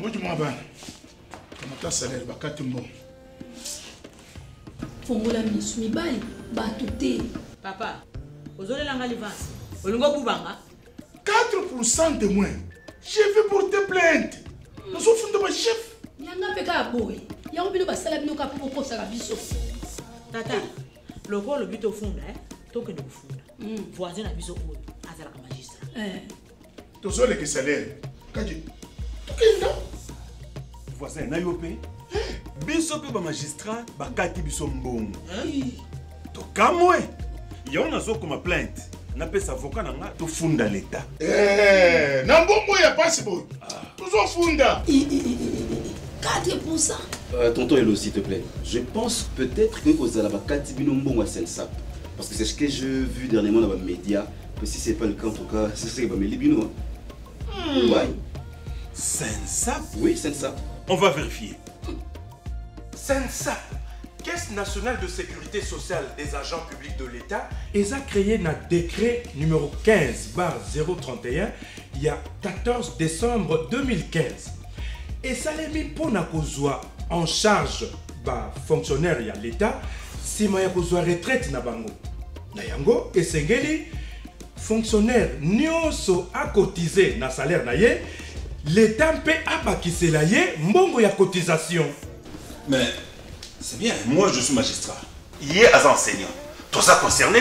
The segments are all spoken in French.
Moi, je m'en vais. Comment salaire, bakatimbo. Fongola misumi bali, batute. Papa, vous avez l'angle l'avance. Vous l'avez boubanga. 4% de moins. Je vais porter plainte. Nous sommes de ma chef. Yanga peka boy. Yango bino basala bino ka poko sala biso. Tata, le gros le but au fond là, tant que nous fond. Voisin a biso ou azala ka magistrat. Tous ceux qui salaire. Kaji. Tukenda. Voisin na yopé. Biso pe ba magistrat ba kati biso mbongo. To kamwe. Yo na zo comme plainte. Na pesa avocat na nga to funda l'état. Na mbongo ya possible. Toujours funda. 4%. Tonton Elo, s'il te plaît. Je pense peut-être que vous allez Katibino Mbongo à Sensap. Parce que c'est ce que j'ai vu dernièrement dans les médias. Que si ce n'est pas le cas, en tout cas, c'est ce que je Libino. Ouais. Sensap? Oui, Sensap. On va vérifier. Sensap, Caisse nationale de sécurité sociale des agents publics de l'État, a créé un décret numéro 15/031 il y a 14 décembre 2015. Et ça l'a mis pour en charge ba fonctionnaire ya l'État si ma kozwa retraite na bango. Na yango esengeli fonctionnaire nyonso a cotisé na salaire na ye, l'État peut abakisela ye mbongo ya cotisation. Mais c'est bien, moi je suis magistrat. Hier as enseignant. Tout ça concerné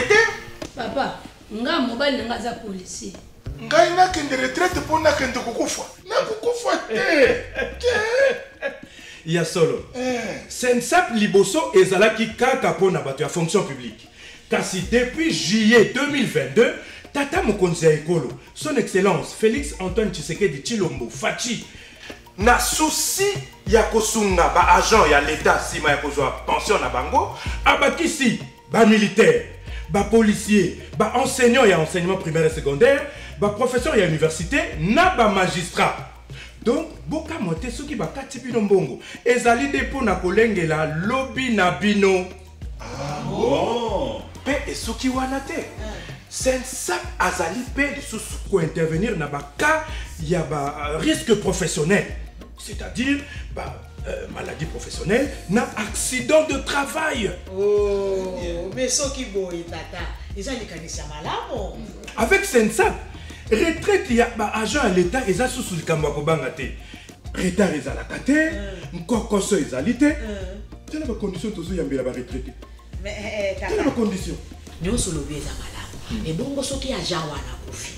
Papa, nga mobile nga za policier. Ngai na kende retraite pour na kende kukufa. Na kukufa te. Ya solo. Sensap liboso ezalaki kaka pona bato ya fonction publique. Kasi depuis juillet 2022, Tata Mokonzi ya Ekolo, son excellence Félix Antoine Tshisekedi Tshilombo Fachi, na souci ya kosunga ba agent ya l'État sima ya kozwa pension na bango, abakisi ba militaire, ba policier, ba enseignant ya enseignement primaire et secondaire, ba professeur ya université, na ba magistrat. Donc, boka mote soki ba kati bino mbongo, ezali depo na kolengela lobby na bino. Ah bon? Pe esoki wana te. Sensap azali pe lisusu ko intervenir na ba cas ya ba risque professionnel. C'est-à-dire maladie professionnelle, na accident de travail. Oh, mais ce qui boy tata, ils ont les canisiers malades. Avec Sensap, retraite ya ba agent à l'État eza sous le kamwa ko banga te. Retard ezalaka te, nkokoso ezali te. Telle ba condition tozo yambela ba retraité. Mais tata. Telle ba condition. Nous solo beza malade. Et bongo soki agent wana kufi.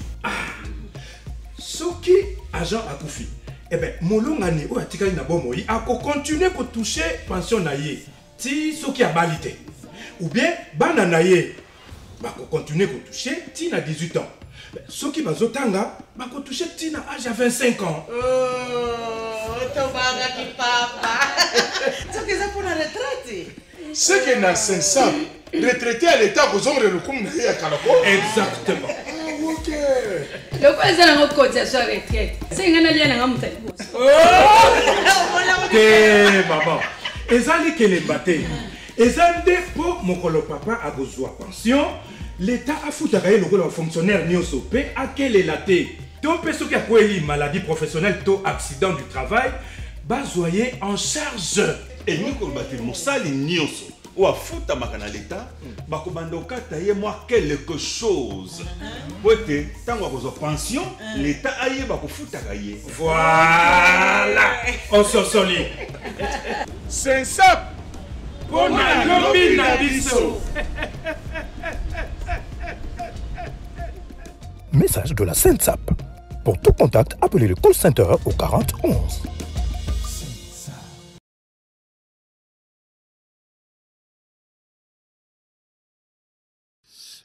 Soki agent akufi. Eh bien, molongani o atikali na bomoi a continuer ko toucher pension na ye. Ti soki a balité. Ou bien bana na ye ba ko continuer ko toucher ti na 18 ans. Soki bazotanga ba ko toucher ti na âge à 25 ans. Oh, tobaga ki papa. Soki ça pour la retraite. C'est que na Sensap, retraité à l'État kozongre le kum na ya kalako. Exactement. OK. Le quoi ça na cotisation retraite. C'est ngana lia na mutali boss. Eh maman, ezali ke le baté. Ezali pour mokolo papa a besoin pension, l'État a foutaka ye lokolo fonctionnaire nyonso pe akele laté. To pe soki akweli maladie professionnelle to accident du travail, bazoyer en charge. Et nous comme baté mosali nyonso ou a fouta makana l'État, bako bandoka taye moi quelque chose. Pote tango ko pension, l'État aye bako fouta kaye. Voilà, on se solide. Sensap. Pona lobby na biso. Message de la Sensap. Pour tout contact, appelez le call center au 40 11.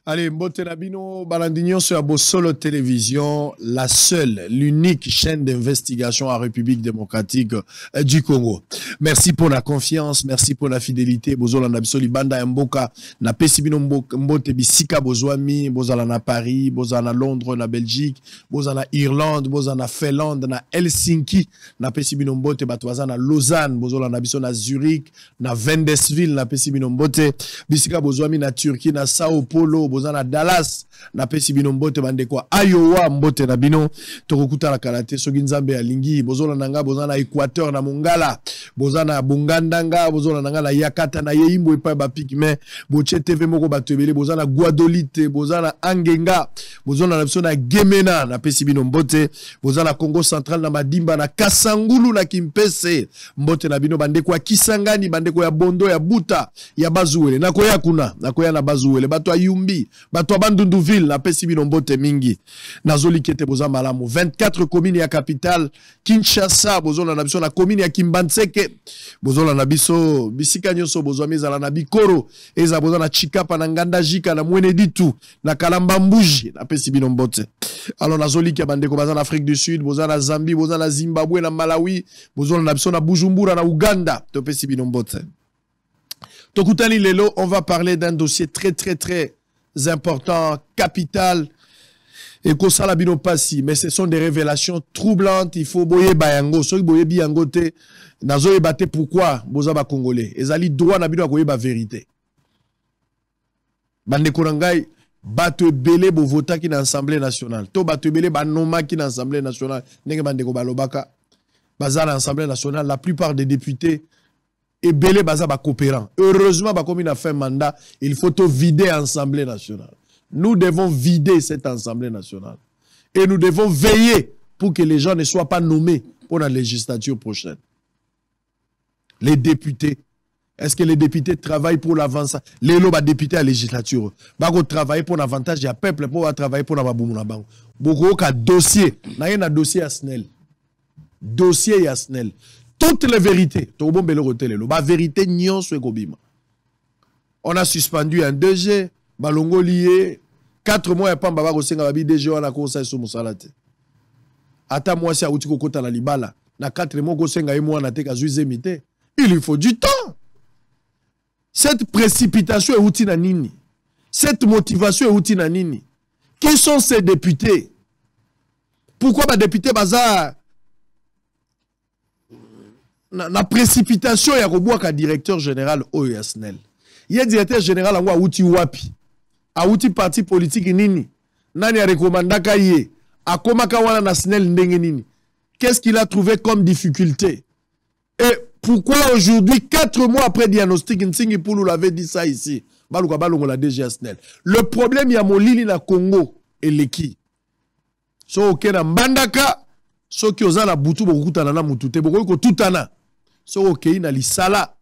Allez, Mbotenabino, Balandignon sur Abosolo Télévision, la seule, l'unique chaîne d'investigation en République démocratique du Congo. Merci pour la confiance, merci pour la fidélité. Bozola Nabisoli Banda Mboka, na Pesibino Mbote Bisika Bozwami, Bozala na Paris, Bozala Londres, na Belgique, Bozala Irlande, Bozala Finlande, na Helsinki, na Pesibino Mbote Batwaza na Lausanne, Bozola Nabiso na Zurich, na Wendelsville, na Pesibino Mbote, Bisika Bozwami na Turquie, na Sao Paulo, bozana Dallas na pesi bino mbote bande kwa Iowa mbote na bino tokokuta la kalate soki nzambe alingi bozola nanga bozana Équateur na Mongala bozana Bongandanga bozona nanga na Yakata na Yeimbo epa ba pigme boche TV moko batebele bozana Guadolite bozana Angenga bozona na biso na Gemena na pesi bino mbote bozana Congo Central na Madimba na Kasangulu na Kimpese mbote na bino bande kwa Kisangani bande kwa ya Bondo ya Buta ya Bazuele na koya kuna na koya na Bazuele bato ya Yumbi bato ya Bandunduville na pesi bino mbote mingi nazoli kete boza malamu 24 communes ya capitale Kinshasa bozona na biso na commune ya Kimbanseke bozona na biso bisika nyonso bozwa mezala na Bikoro eza bozona na Chikapa na Ngandajika na Mweneditu na Kalamba Mbuji na pesi bino mbote alors nazoli kia bandeko baza na Afrique du Sud bozana na Zambie bozana na Zimbabwe na Malawi bozona na biso na Bujumbura na Uganda to pesi bino mbote. Tokutani lelo, on va parler d'un dossier très important, capital, et qu'on s'en bino passi, mais ce sont des révélations troublantes, il faut boyer bayango, so boyer biyango te, nazo ebate pourquoi boza ba congolais, ezali droit na bino akoye ba vérité. Bande korangai, bato ebele bo vota ki na Assemblée nationale, to bato ebele ba noma ki na Assemblée nationale, nenge bande ko balobaka, baza na Assemblée nationale, la plupart des députés et belé baza ba coopérant. Heureusement, comme il a fait un mandat, il faut tout vider l'Assemblée nationale. Nous devons vider cette Assemblée nationale. Et nous devons veiller pour que les gens ne soient pas nommés pour la législature prochaine. Les députés, est-ce que les députés travaillent pour l'avancement? Les députés à la législature, ils travaillent pour l'avantage du peuple, pour travailler pour la banque. Beaucoup de dossiers, il y a un dossier à Snell. Dossier à Snell. Toutes les vérités, la vérité on a suspendu un DG, balongo lié, 4 mois et pas mbaba kosenga babi DG wana kosa so musalate. Ata moi si auti kokota na libala, na 4 mois kosenga emo na te kazuize mité. Il lui faut du temps. Cette précipitation est outil na nini? Cette motivation est outil na nini? Qui sont ces députés? Pourquoi ba député bazar na précipitation ya kobwaka directeur général oyo ya SNEL. Ye directeur général angwa outi wapi? A outi parti politique nini? Nani a recommandaka ye? Akomaka wana na SNEL ndenge nini? Qu'est-ce qu'il a trouvé comme difficulté? Et pourquoi aujourd'hui, 4 mois après diagnostic, Nsingi Poulou l'avait dit ça ici? Baluka balongo la DG SNEL. Le problème ya molili na Congo et leki. So ok na mbandaka, so ki oza na butu bokutana na mutute boko tutana. So ok na lisala,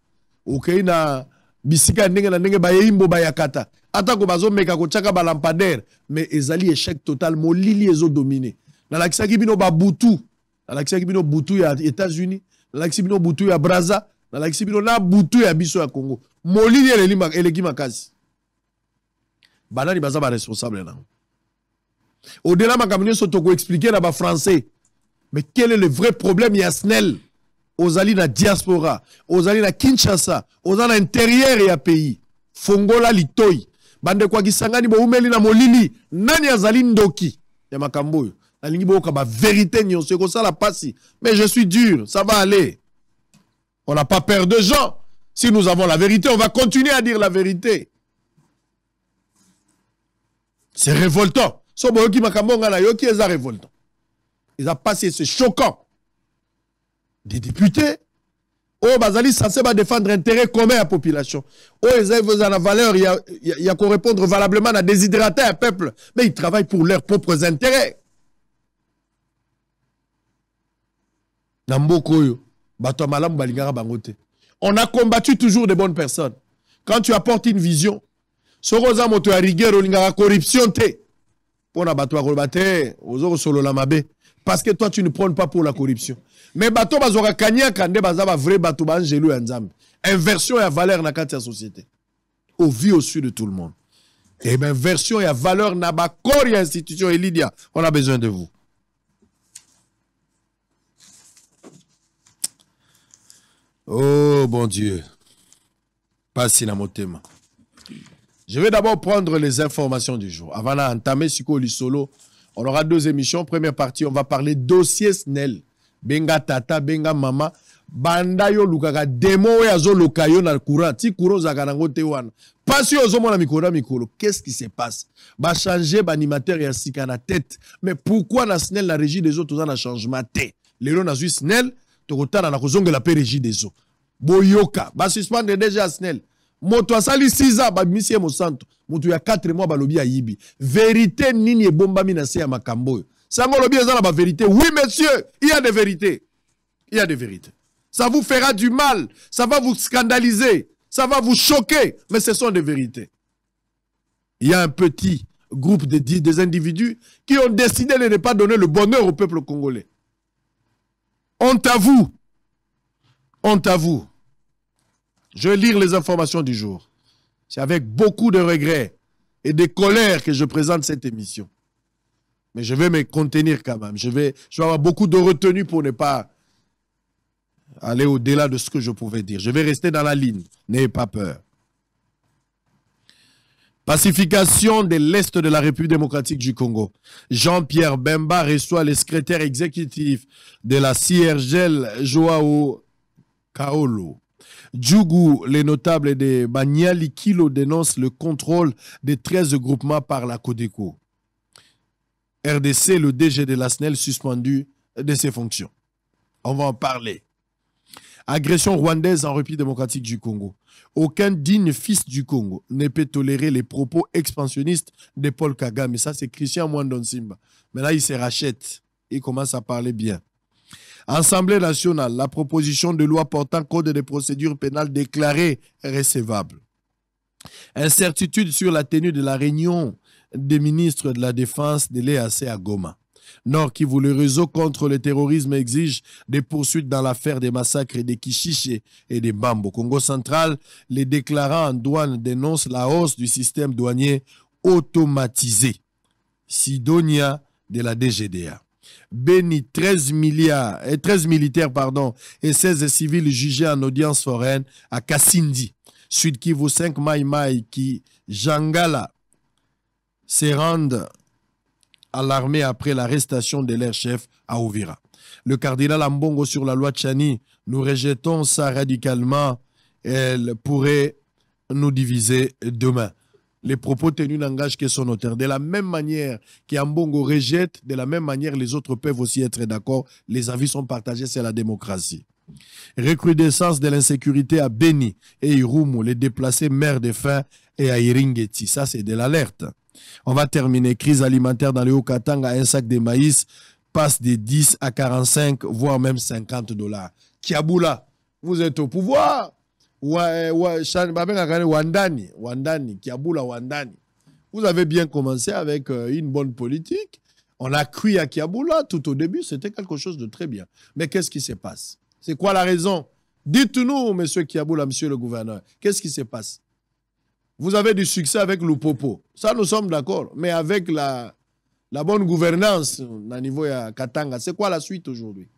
ok na bisika ndenge na ndenge bayimbo bayakata. Ata ko bazo meka ko chaka balampadaire, mais ezali échec total molili ezo dominer. Na lakisaki bino ba butu, na lakisaki bino butu ya États-Unis, na lakisaki bino butu ya Brazza, na lakisaki bino na butu ya biso ya Congo. Molili eleki makasi. Banani baza ba responsable na. Au-delà makamino so toko expliquer na ba français. Mais quel est le vrai problème Yasnel? Aux alliés na diaspora, aux alliés na Kinshasa, aux alliés intérieur ya pays. Fongola litoi. Bande kwa kisangani bo umeli na molili. Nani azali ndoki? Ya makamboyo. Na lingi bo kaba vérité nyon. C'est comme ça la passe. Mais je suis dur. Ça va aller. On n'a pas peur de gens. Si nous avons la vérité, on va continuer à dire la vérité. C'est révoltant. So bo yoki makambo ngana yoki eza révoltant. Ils ont passé, c'est choquant. Des députés, oh, Bazali, ça va défendre l'intérêt commun à la population. Oh, ils ont la valeur, il y a qu'on répondre valablement à déshydrater un peuple. Mais ils travaillent pour leurs propres intérêts. On a combattu toujours des bonnes personnes. Quand tu apportes une vision, Soroza moto a rigueur, on a corruption, pour na bato kolbate, ozo solo la mabe. Parce que toi, tu ne prônes pas pour la corruption. Mais bato bazora kanya kande bazaba vrai bato banjelu ya nzambe. Inversion ya valeur na kati ya société. Au vu au dessus de tout le monde. Et bien, inversion ya valeur na ba corps ya institution et Lydia. On a besoin de vous. Oh, bon Dieu. Passe na motema. Je vais d'abord prendre les informations du jour. Avant d'entamer Siko Lisolo, on aura 2 émissions. Première partie, on va parler dossier SNEL. Benga tata, benga mama. Banda yo lukaka demo ya zo lokayo na courant. Ti courant zaka nango te wana. Pas aux hommes mikolo. Qu'est-ce qui se passe? Bah changer l'animateur et à la tête. Mais pourquoi la SNEL, la régie des autres, on a changement? Les gens ont SNEL, tu as la raison de la régie des autres. Boyoka, bah suspendre déjà SNEL. Moto asali 6 ans, bah monsieur Monsanto. Moto ya 4 mois, bah lobi a yibi. Vérité nini et bomba minase ya makambo. Sango lobi ezala ba vérité. Oui monsieur, il y a des vérités. Il y a des vérités. Ça vous fera du mal, ça va vous scandaliser, ça va vous choquer, mais ce sont des vérités. Il y a un petit groupe des individus qui ont décidé de ne pas donner le bonheur au peuple congolais. Honte à vous. Honte à vous. Je vais lire les informations du jour. C'est avec beaucoup de regrets et de colère que je présente cette émission. Mais je vais me contenir quand même. Je vais avoir beaucoup de retenue pour ne pas aller au-delà de ce que je pouvais dire. Je vais rester dans la ligne. N'ayez pas peur. Pacification de l'Est de la République démocratique du Congo. Jean-Pierre Bemba reçoit le secrétaire exécutif de la CIRGL, Joao Kaolo. Djougou, les notables de Banyali Kilo dénoncent le contrôle des 13 groupements par la Codeco. RDC, le DG de la SNEL, suspendu de ses fonctions. On va en parler. Agression rwandaise en République démocratique du Congo. Aucun digne fils du Congo ne peut tolérer les propos expansionnistes de Paul Kagame. Ça, c'est Christian Mwandon Simba. Mais là, il se rachète. Il commence à parler bien. Assemblée nationale, la proposition de loi portant code de procédure pénale déclarée recevable. Incertitude sur la tenue de la réunion des ministres de la Défense de l'EAC à Goma. Nord Kivu, le réseau contre le terrorisme exige des poursuites dans l'affaire des massacres des Kishiche et des Bambo. Congo central, les déclarants en douane dénoncent la hausse du système douanier automatisé. Sidonia de la DGDA. Béni, 13 militaires et 16 civils jugés en audience foraine à Kassindi. Sud Kivu 5 Maïmaï qui Jangala se rendent à l'armée après l'arrestation de leur chef à Ouvira. Le cardinal Ambongo sur la loi Tchani, nous rejetons ça radicalement. Elle pourrait nous diviser demain. Les propos tenus n'engagent que son auteur. De la même manière qu'Ambongo rejette, de la même manière les autres peuvent aussi être d'accord. Les avis sont partagés, c'est la démocratie. Recrudescence de l'insécurité à Beni et Irumu, les déplacés meurent de faim, et à Iringeti. Ça, c'est de l'alerte. On va terminer. Crise alimentaire dans le Haut-Katanga. Un sac de maïs passe de 10 à 45, voire même $50. Kiaboula, vous êtes au pouvoir. Wandani, Kiaboula, Wandani. Vous avez bien commencé avec une bonne politique. On a cru à Kiaboula tout au début. C'était quelque chose de très bien. Mais qu'est-ce qui se passe? C'est quoi la raison? Dites-nous, monsieur Kiaboula, monsieur le gouverneur. Qu'est-ce qui se passe? Vous avez du succès avec l'Upopo. Ça, nous sommes d'accord. Mais avec la bonne gouvernance au niveau de Katanga, c'est quoi la suite aujourd'hui?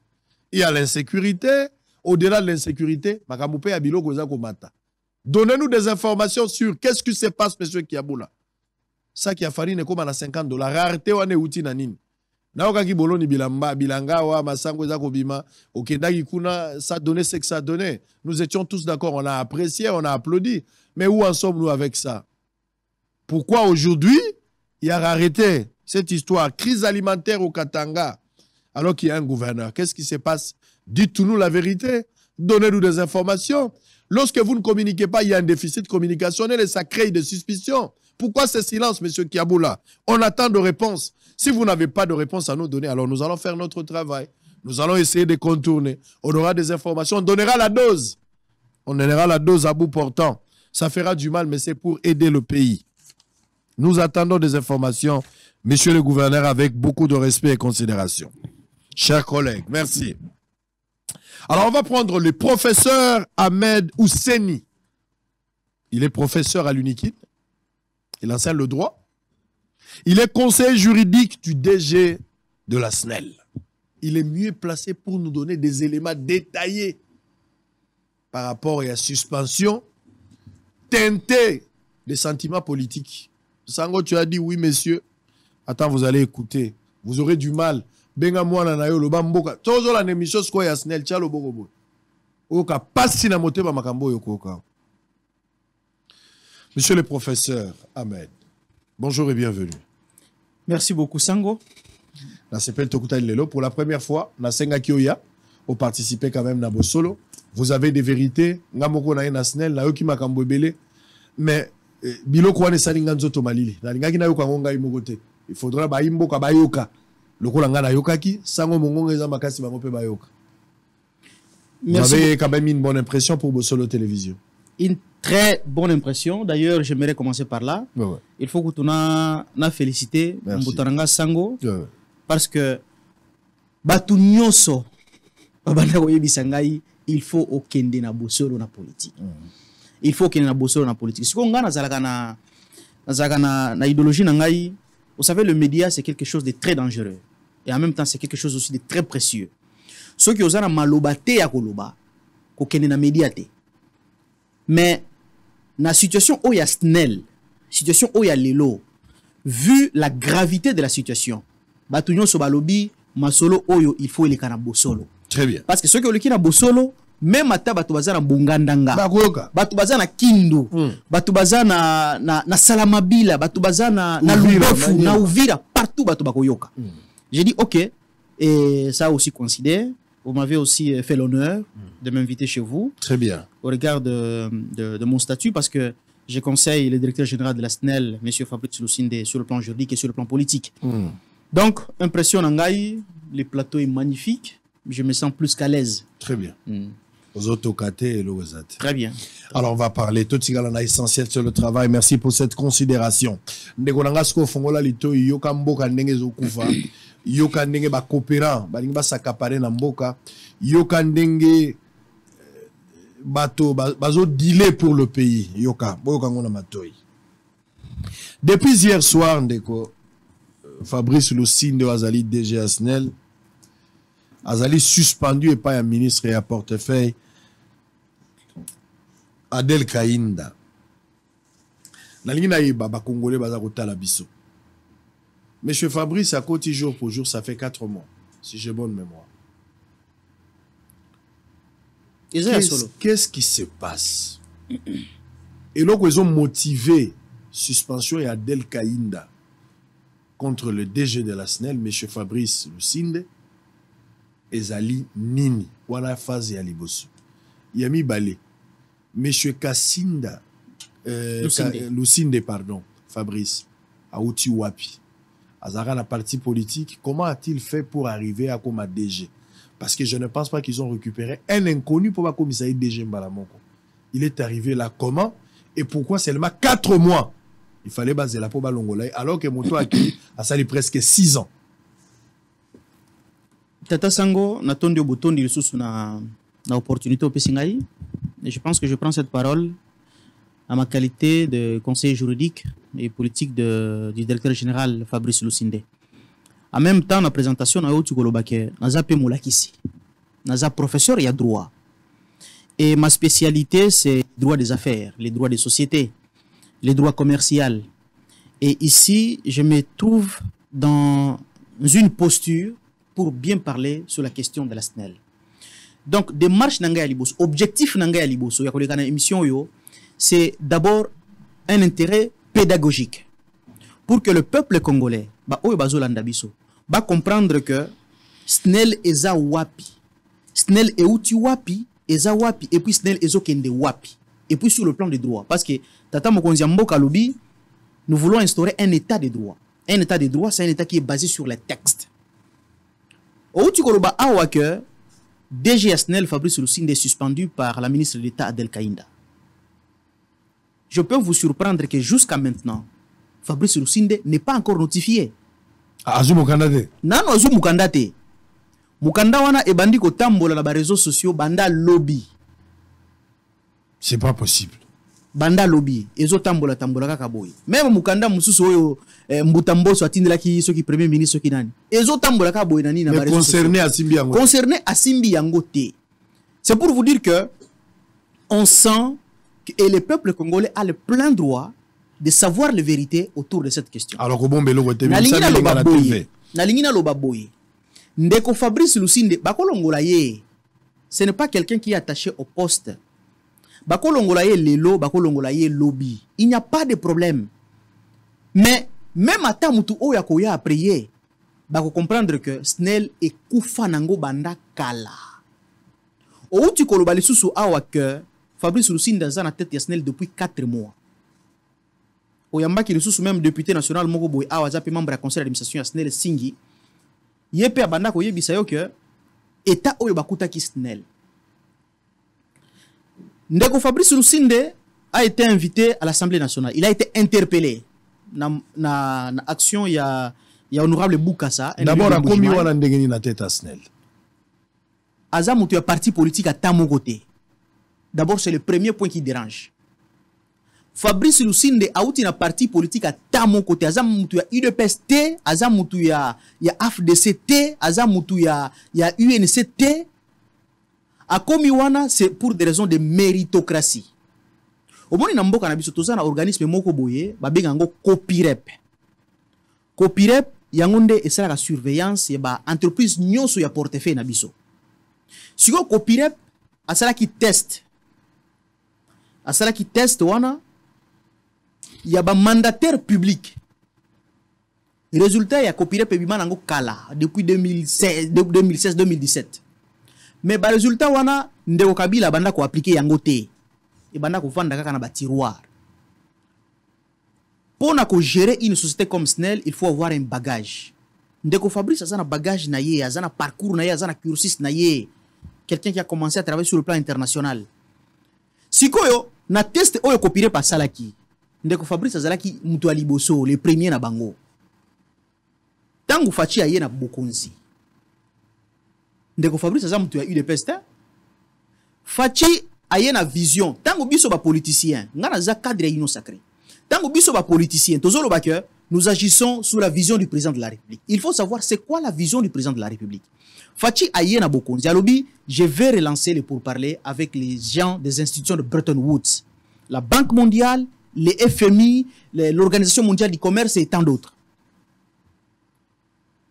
Il y a l'insécurité. Au-delà de l'insécurité, donnez-nous des informations sur qu'est-ce qui se passe, monsieur Kiaboula. Ça qui a farine comme à $50. Rareté, on est outil nanine. Naoka ki boloni bilanga wa masango za kobima. Okendaki kuna, ça donnait ce que ça donnait. Nous étions tous d'accord, on a apprécié, on a applaudi. Mais où en sommes-nous avec ça? Pourquoi aujourd'hui, il y a arrêté cette histoire, crise alimentaire au Katanga, alors qu'il y a un gouverneur? Qu'est-ce qui se passe? Dites-nous la vérité, donnez-nous des informations. Lorsque vous ne communiquez pas, il y a un déficit communicationnel et ça crée des suspicions. Pourquoi ce silence, monsieur Kiaboula? On attend de réponses. Si vous n'avez pas de réponse à nous donner, alors nous allons faire notre travail. Nous allons essayer de contourner. On aura des informations, on donnera la dose. On donnera la dose à bout portant. Ça fera du mal, mais c'est pour aider le pays. Nous attendons des informations, monsieur le gouverneur, avec beaucoup de respect et considération. Chers collègues, merci. Alors, on va prendre le professeur Ahmed Ousseni. Il est professeur à l'UNIKID. Il enseigne le droit. Il est conseiller juridique du DG de la SNEL. Il est mieux placé pour nous donner des éléments détaillés par rapport à la suspension teintée des sentiments politiques. Sango, tu as dit oui, monsieur. Attends, vous allez écouter. Vous aurez du mal. Benga mwana na yo lo bamboka. Tozo la émission sko ya SNEL chalo bogobo. Oka pasi na motema makambo yo koka. Monsieur le professeur Ahmed, bonjour et bienvenue. Merci beaucoup, Sango. La CPL Tokuta Lelo, pour la première fois, na Senga Kioya, vous participez quand même à Bosolo. Vous avez des vérités, Ngamoko na Nasnel, na Yoki Makambobele, mais Bilo Kwane Salinganzo Tomalili, na Lingaki na Yoka Ngonga Imogote. Il faudra Baimbo Kabayoka. Loko Langa na Yokaki, Sango Mongonga Zamakasi Bangope Bayoka. Vous avez quand même une bonne impression pour Bosolo Télévision. Une très bonne impression. D'ailleurs, j'aimerais commencer par là. Ouais. Il faut que tu na félicité Mbutaranga Sango parce que batu nyonso babanda koyebisa ngai il faut okende na Bosolo na politique. Il faut okende na Bosolo na politique. Si on nga nazalaka na idéologie na ngai, vous savez le média c'est quelque chose de très dangereux et en même temps c'est quelque chose aussi de très précieux. Ceux qui osent na maloba te ya koloba kokende na média te. Mais la situation où il y a SNEL, situation où il y a Lelo, vu la gravité de la situation, Batunion Sobalobi, Masolo Oyo, il faut les Bosolo. Très bien. Parce que ceux qui ont le Bosolo, même à Batoubaza na Bungandanga, Batoubaza na Kindu, Batoubaza na Salamabila, Batoubaza na Lubofu, na Uvira, partout Batoubakoyoka. J'ai dit ok, et ça aussi considère. Vous m'avez aussi fait l'honneur de m'inviter chez vous. Très bien. Au regard de mon statut, parce que je conseille le directeur général de la SNEL, M. Fabrice Lucinde, sur le plan juridique et sur le plan politique. Donc, impression Nangaï, le plateau est magnifique. Je me sens plus qu'à l'aise. Très bien. Aux autocatés et l'Ozat. Très bien. Alors, on va parler tout de suite à essentiel sur le travail. Merci pour cette considération. Ndegonangasko Fongola Lito, Yokambo Kandenge Zokufa. Yoka ndenge ba coopérant balingi ba sakapare na mboka yoka ndenge bato bazo dealer pour le pays yoka boyoka ngona matoyi. Depuis hier soir ndeko Fabrice Lucinde azali DG SNEL azali suspendu et pas un ministre et à portefeuille Adel Kainda nalingi na yeba ba congolais baza kotala biso. Monsieur Fabrice, à côté jour pour jour, ça fait 4 mois, si j'ai bonne mémoire. Qu'est-ce qui se passe? Et donc, ils ont motivé suspension et Adel Kainda contre le DG de la SNEL, monsieur Fabrice Lucinde, et Zali Nini, voilà phase et Alibosu. Yami Balé, monsieur Kassinda, Lucinde, pardon, Fabrice, Aouti Wapi. Azara, la partie politique, comment a-t-il fait pour arriver à comme DG? Parce que je ne pense pas qu'ils ont récupéré un inconnu pour la commissaire DG Mbalamoko. Il est arrivé là comment et pourquoi seulement 4 mois? Il fallait baser la poba Longolai alors que Moto a sali presque 6 ans. Tata Sango, na tondi au bouton de sous na opportunité au Pessingaï. Et je pense que je prends cette parole à ma qualité de conseiller juridique et politique du directeur général Fabrice Lucinde. En même temps, la présentation, on a un professeur, il y a droit. Et ma spécialité, c'est le droit des affaires, les droits des sociétés, les droits commerciaux. Et ici, je me trouve dans une posture pour bien parler sur la question de la SNEL. Donc, démarche Nangaya Liboso, objectif Nangaya Liboso, il y a une émission, c'est d'abord un intérêt pédagogique pour que le peuple congolais va comprendre que SNEL est wapi, SNEL est outi wapi, est wapi, et puis SNEL est okende wapi, et puis sur le plan des droits. Parce que Tata Mokonzi Mboka Lobi, nous voulons instaurer un état de droit. Un état de droit, c'est un état qui est basé sur les textes. Outi Koloba awa que DG SNEL Fabrice Lucinde est suspendu par la ministre de l'État Adel Kainda. Je peux vous surprendre que jusqu'à maintenant, Fabrice Lucinde n'est pas encore notifié. Azu Mukandate. Non, Azu Mukandate. Mukanda wana ebandi ko tambola na ba réseaux sociaux banda lobby. C'est pas possible. Banda lobby ezo tambola kaka boy. Même Mukanda mususu oyo Mbutamboso atindela ki soki premier ministre soki nani. Ezo tambola kaka boy nani na ba réseaux sociaux. Concerné à Simbi Yango. Concerné à Simbi Yango te. C'est pour vous dire que on sent et le peuple congolais a le plein droit de savoir la vérité autour de cette question. Alors que bon belo wote Nalingina loba boye. Ndeko Fabrice Lucinde bakolongola ye. Ce n'est pas quelqu'un qui est attaché au poste. Bako longola ye lelo, bako longola ye lobby. Il n'y a pas de problème. Mais même à Tamutu Oya Koya a prié, bako comprendre que SNEL est Koufanango Banda Kala. Ou tu kolobali sous awa que Fabrice Lusinda zana tête ya SNEL depuis 4 mois. Oyamba qui sous même député national moko boy awa zapi membre à conseil d'administration ya SNEL Singi. Yepe abanda ko yebisa yo que état oyo bakuta ki SNEL. Ndeko Fabrice Lusinde a été invité à l'Assemblée nationale. Il a été interpellé na action ya honorable Boukassa. D'abord a commis wana ndengeni na tête à SNEL. Azamutu ya parti politique à tamo côté. D'abord c'est le premier point qui dérange. Fabrice Lusinde a outi na parti politique à tamo côté. Azamutu ya UDPS-T, azamutu ya AFDC-T, azamutu ya UNC-T. A komi wana c'est pour des raisons de méritocratie. Au moins na mboka na biso toza na organisme moko boye babenga ngo Copirep. Copirep yango nde esala la surveillance ya ba entreprise nyonso ya portefeuille na biso. Siko Copirep asala ki test. Asala ki test wana ya ba mandataire public. Résultat ya Copirep ebima nango kala depuis 2016-2017. Mais ba résultat wana ndeko Kabila banda ko appliquer yango te. Et banda ko vanda kaka na ba tiroir. Pour na ko gérer une société comme SNEL, il faut avoir un bagage. Ndeko Fabrice a un bagage na ye, a un parcours na ye, a un cursus na ye. Quelqu'un qui a commencé à travailler sur le plan international. Sikoyo na test oyo kopire pa salaki. Ndeko Fabrice azalaki mutu aliboso les premiers na bango. Tangu fachi aye na bokonzi. Ndeko Fabrice aza mutu ya UDPS ta. Fachi aye na vision. Tangu biso ba politicien, ngana za cadre union sacrée. Tangu biso ba politicien, tozolo ba que nous agissons sous la vision du président de la République. Il faut savoir c'est quoi la vision du président de la République. Fachi aye na bokonzi. Alobi, je vais relancer les pourparlers avec les gens des institutions de Bretton Woods, la Banque mondiale, les FMI, l'Organisation mondiale du commerce et tant d'autres.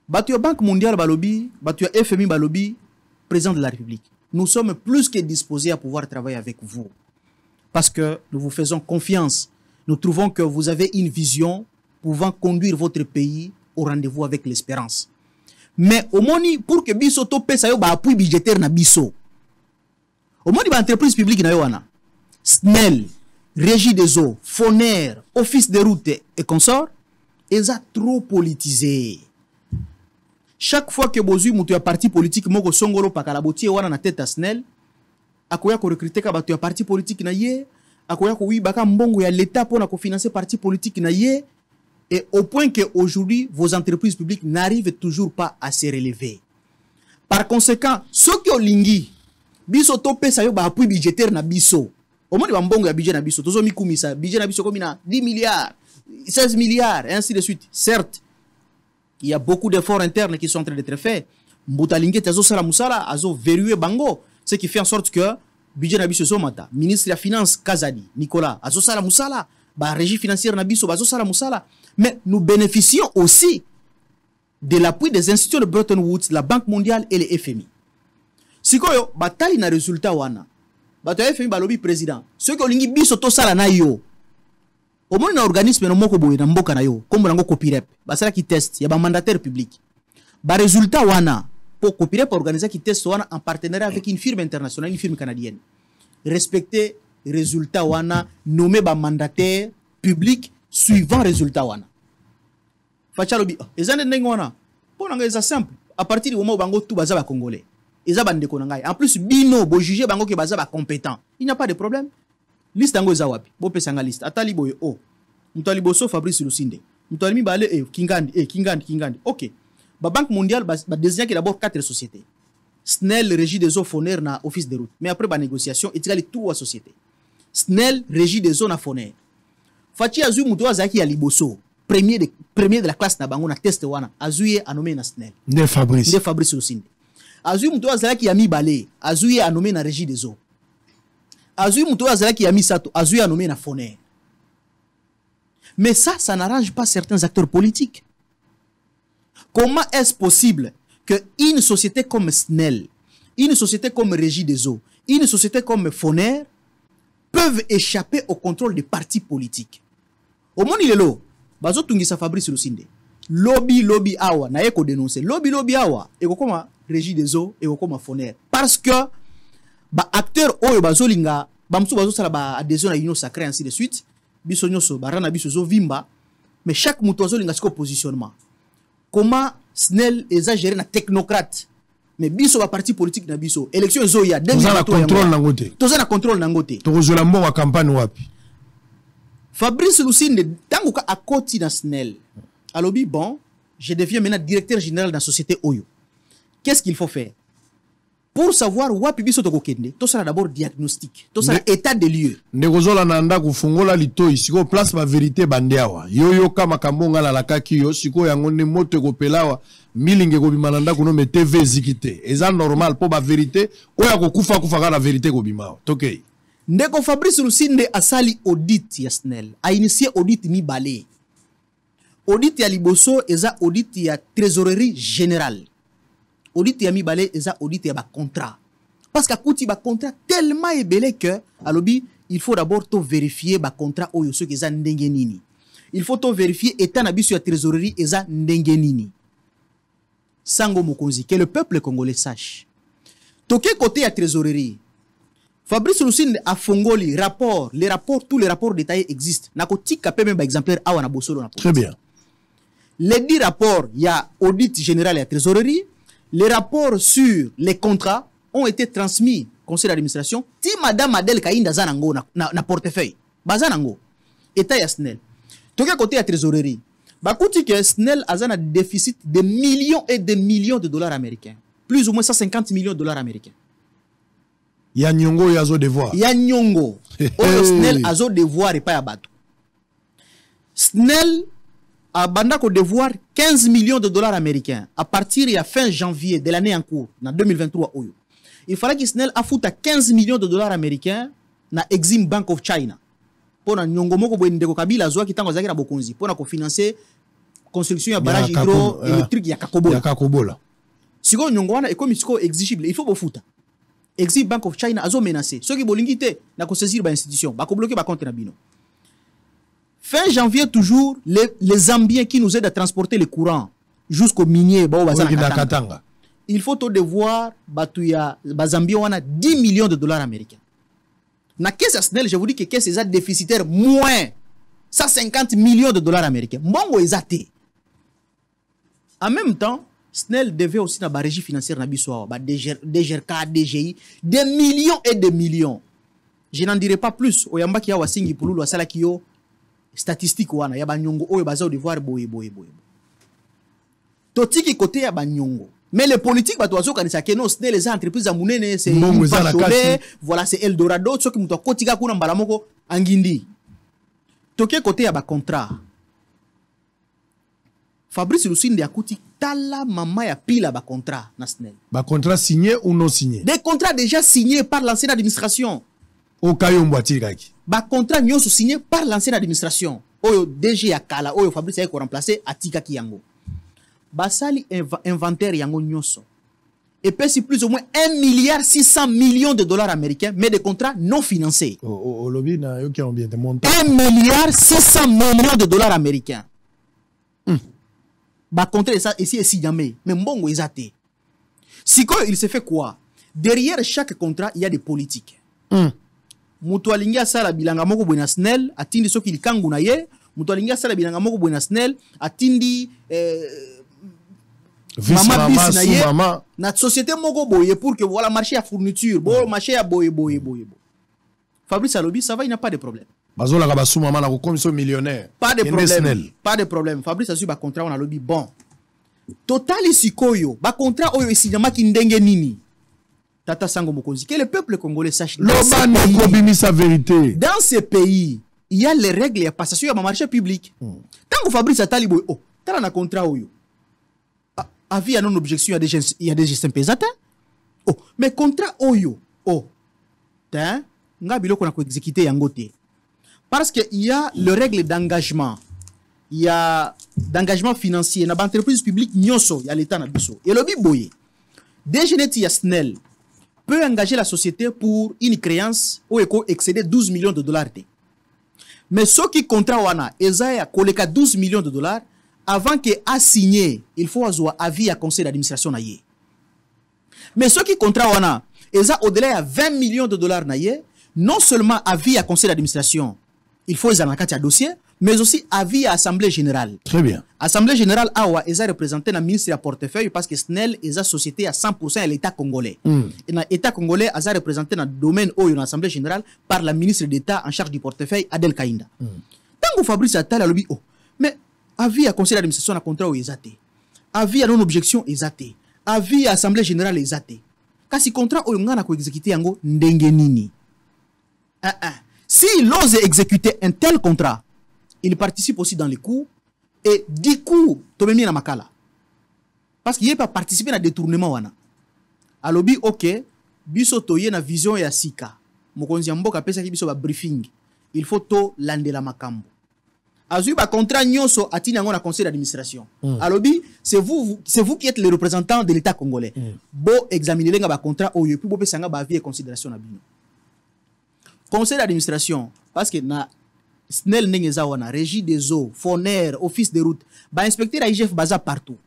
Batuya Banque mondiale balobi, Batuya FMI balobi, président de la République. Nous sommes plus que disposés à pouvoir travailler avec vous. Parce que nous vous faisons confiance. Nous trouvons que vous avez une vision pouvant conduire votre pays au rendez-vous avec l'espérance. Mais au moni, pour que biso to pesa yo ba appui budgétaire na biso. Au moni ba entreprise publique na yo wana. SNEL, Régie des eaux, Foner, Office des routes et consorts, ils ont trop politisé. Chaque fois que bozu mutu ya parti politique moko songolo pakalaboti wana na tête à SNEL, akoya ko recruter ka batu ya parti politique na ye, akoya ko wi baka mbongo ya l'état pour na ko financer parti politique na ye, et au point que aujourd'hui vos entreprises publiques n'arrivent toujours pas à se relever. Par conséquent, ceux qui ont lingi biso to pesa yo ba appui budgétaire na biso. Au moins, il y a budget na biso. Tozo mi kumisa budget na biso comme 10 milliards, 16 milliards, et ainsi de suite. Certes, il y a beaucoup d'efforts internes qui sont en train d'être faits. Mbutalingue tazo sala musala, azo verrouiller bango, ce qui fait en sorte que budget na biso somata. Ministre de la Finance Kazadi, Nicolas, azo sala musala, ba régie financière na biso, azo sala musala. Mais nous bénéficions aussi de l'appui des institutions de Bretton Woods, la Banque mondiale et les FMI. Sikoyo, batali na résultat wana. Bato FMI balobi président. Ceux qui olingi biso to sala na yo. Au moins na organisme no moko boye na mboka na yo. Comme nango Copirep. Basala ki test. Ya ba mandataire public. Ba résultat wana. Pour Copirep organiser ki test wana en partenariat avec une firme internationale, une firme canadienne. Respecter résultat wana. Nommer ba mandataire public suivant résultat wana. Fachalobi. Ezane ndenge wana. Pour nanga eza simple. À partir du moment où bango tout baza ba congolais. En plus, bino, bo juger bango ke baza ba compétent. Il n'y a pas de problème. Liste ango eza wapi. Bo pesanga liste. Atali boye o. Mutali boso Fabrice Lusinde. Mutali mi bale Kingandi. OK. Ba Banque mondiale ba désigner que d'abord 4 sociétés. SNEL, Régie des eaux, Foner na Office des routes. Mais après ba négociation, il y a les 3 sociétés. SNEL, Régie des eaux na Foner. Fachi azu muto azaki ya liboso. Premier de la classe na bango na test wana. Azuye anommé na SNEL. De Fabrice Lusinde. Azui muto azalaki ya mibale, azui a nommé na Régie des eaux. Azui muto azalaki ya misato, azui a nommé na Foner. Mais ça n'arrange pas certains acteurs politiques. Comment est-ce possible que une société comme SNEL, une société comme Régie des eaux, une société comme Foner peuvent échapper au contrôle des partis politiques. Au monde il est là, bazo tungisa Fabrice Lusinde. Lobby awa na eko dénoncer. Lobby awa eko koma régie des eaux eko koma foner parce que ba acteur oyo bazo linga bamsu bazo sala ba adhésion à union sacrée ainsi de suite. Biso nyoso barana biso zo vimba mais chaque muto bazo linga siko positionnement. Comment SNEL exagérer na technocrate mais biso ba parti politique na biso élection zo ya tozana contrôle nangote tozana contrôle nangote tozola mbongo campagne wapi Fabrice Lusinde tango ka akoti na SNEL alobi bon je deviens maintenant directeur général de la société Oyo. Qu'est-ce qu'il faut faire pour savoir wapi biso tokokende to sala d'abord diagnostic to sala état de lieu ndekozola na ndako fungola litoi siko place ba vérité bandeawa yoyo kama kambonga la lakaki yo siko yango ne moto ekopelawa milinge ko bimana ndako no me TV zikite eza normal po ba vérité oya ko kufa ka la vérité ko bimawa tokei ndeko Fabrice Lusinde asali audit ya SNEL a initié audit mi balé audit ya liboso eza audit ya trésorerie générale audit ya mi balé eza audit ya ba contrat parce que kuti ba contrat tellement ébélé que alobi il faut d'abord to vérifier ba contrat oyo ceux qui eza ndenge nini il faut to vérifier état na biso ya trésorerie eza ndenge nini sango mokonzi que le peuple congolais sache toke côté ya trésorerie Fabrice Lusinde a fongoli rapport les rapports tous les rapports détaillés existent nako tika pe même exemplaire awa na bosolo na très bien les 10 rapports il y a audit général et la trésorerie les rapports sur les contrats ont été transmis au conseil d'administration ti madame Adèle Kainda zanango na portefeuille bazanango état ya SNEL toke côté ya trésorerie bakuti que SNEL a un déficit de millions et de millions de dollars américains plus ou moins 150 millions de dollars américains. Ya nyongo yazo devoir. Ya nyongo. Oyo SNEL azo devoir pas ya bato. SNEL a banda ko devoir 15 millions de dollars américains à partir de fin janvier de l'année en cours, en 2023 oyo. Il fallait que SNEL a fouta 15 millions de dollars américains na Exim Bank of China. Pour na nyongo moko bo ndeko Kabila zo ki tango zaki na bokonzi pour na ko financer construction ya barrage hydroélectrique ya Kakobola. Ya Kakobola. Siko nyongo wana ekomi siko exigible, il faut bo fouta. Exim Bank of China azo menacé. Ceux qui bolingi te na ko saisir ba institution, ba ko bloquer ba compte na bino. Fin janvier toujours, les Zambiens qui nous aident à transporter le courant jusqu'au minier, il faut au devoir Zambie on a 10 millions de dollars américains. Na caisse SNEL, je vous dis que caisse est déficitaire moins 150 millions de dollars américains. Mbongo ezate. En même temps, SNEL devait aussi na régie financière na biso ba DGRK, DGI, des millions et des millions. Je n'en dirai pas plus. Oyamba ki ya wasingi pululu asala kiyo statistique wana ya banyongo oyo baza devoir boye. Totiki côté ya banyongo. Mais les politiques bato azo kanisa ke non SNEL les entreprises à munene c'est voilà c'est Eldorado ceux qui muto kotika kuna mbala moko angindi. Toke côté ya ba contrat. Fabrice Lusinde akuti tala mama ya pila ba contrat na SNEL. Ba contrat signé ou non signé? Des contrats déjà signés par l'ancienne administration. Au Kayombo Tiraki. Ba contrat nyoso signé par l'ancienne administration. Oyo DG Akala, oyo Fabrice Ayeko remplacé Atika Kiyango. Basali inventaire yango nyoso. Et puis c'est plus ou moins 1,6 milliard de dollars américains, mais des contrats non financés. Au lobby, na yo qui ont bien monté. 1,6 milliard de dollars américains. Ba contrat ça ici jamais, mais mbongo ezate. Siko il se fait quoi? Derrière chaque contrat, il y a des politiques. Mutu alingi asala bilanga moko bwena SNEL atindi soki likangu na ye mutu alingi asala bilanga moko bwena SNEL atindi mama bis na ye na société moko boye pour que voilà marché à fourniture bo marché à boye. Fabrice Alobi ça va, il n'a pas de problème. Bazola ka basu mama na ko comme millionnaire. Pas de problème. Pas de problème. Fabrice a su ba contrat on a lobi bon. Total isikoyo ba contrat oyo isinyama ki ndenge nini. Tata Sango Mokonzi, que le peuple congolais sache dans ce pays, il y a les règles et la passation à marché public. Tant que Fabrice Atali boy, oh, t'as un contrat oyo. Avis à non objection, il y a des gestions pesantes. Oh, mais contrat oyo, oh, t'as nga bilo qu'on a exécuté yangote. Parce que il y a le règle d'engagement. Il y a d'engagement financier. Dans l'entreprise publique, nyoso, il y a l'état na biso. Et le bi boye. Déjeuner ti SNEL. peut engager la société pour une créance ou excéder 12 millions de dollars. Mais ce qui contrat wana, Esaïa koleka 12 millions de dollars, avant que a signé, il faut avoir avis à conseil d'administration naïe. Mais ce qui contrat wana, Esaïa au-delà de 20 millions de dollars naïe, non seulement avis à conseil d'administration, il faut un dossier, mais aussi avis à Assemblée générale. Très bien. Assemblée générale, Awa, ils ont représenté le ministre à portefeuille parce que SNEL est une société à 100% à l'État congolais. Et l'État congolais a représenté dans le domaine où il y a une Assemblée générale par la ministre d'État en charge du portefeuille, Adel Kainda. Tant que Fabrice Attal a dit, mais avis à conseil d'administration à contrat où ils ont été, avis à non-objection ils ont été, avis à Assemblée générale ils ont été. Car si contrat où ils ont exécuté, ndengenini. S'il ose exécuter un tel contrat, il participe aussi dans les coûts et du coup, tu me mis dans makala. Parce qu'il n'y a pas participé à détournement. Alobi, ok, biso toye na vision ya sika. Mokonzi mboka pesa ki biso ba briefing. Il faut to lande la makambo. Azui ba contrat nyonso atini yango na conseil d'administration. Alobi, c'est vous qui êtes les représentants de l'État congolais. Bo examiner lenga ba contrat oyo puis bo pesa nga ba avis et considération na bino. Conseil d'administration parce que na SNEL Nengeza wana, régie des eaux, FONER, office des routes, ba inspecteur IGF baza partout.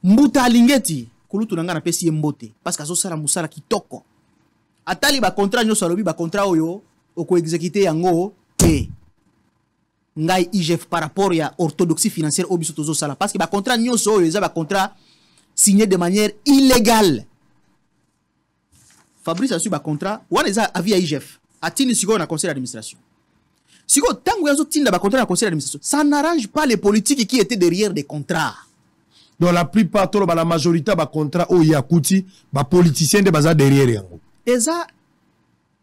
Mbuta lingeti, kulutu nanga na pesi mbote, parce que azo sala musala kitoko. Atali ba contrat nyo salobi ba contrat oyo, oko exécuter yango, te. Ngai IGF par rapport ya orthodoxie financière obiso tozo sala, parce que ba contrat nyo so oyo, ba contrat signé de manière illégale. Fabrice a su ba contrat, wana eza avis à IGF, atini siko na conseil d'administration. Si vous avez un conseil d'administration, ça n'arrange pas les politiques qui étaient derrière des contrats. Dans la plupart, la majorité des contrats où il y a les politiciens de base derrière. Et ça,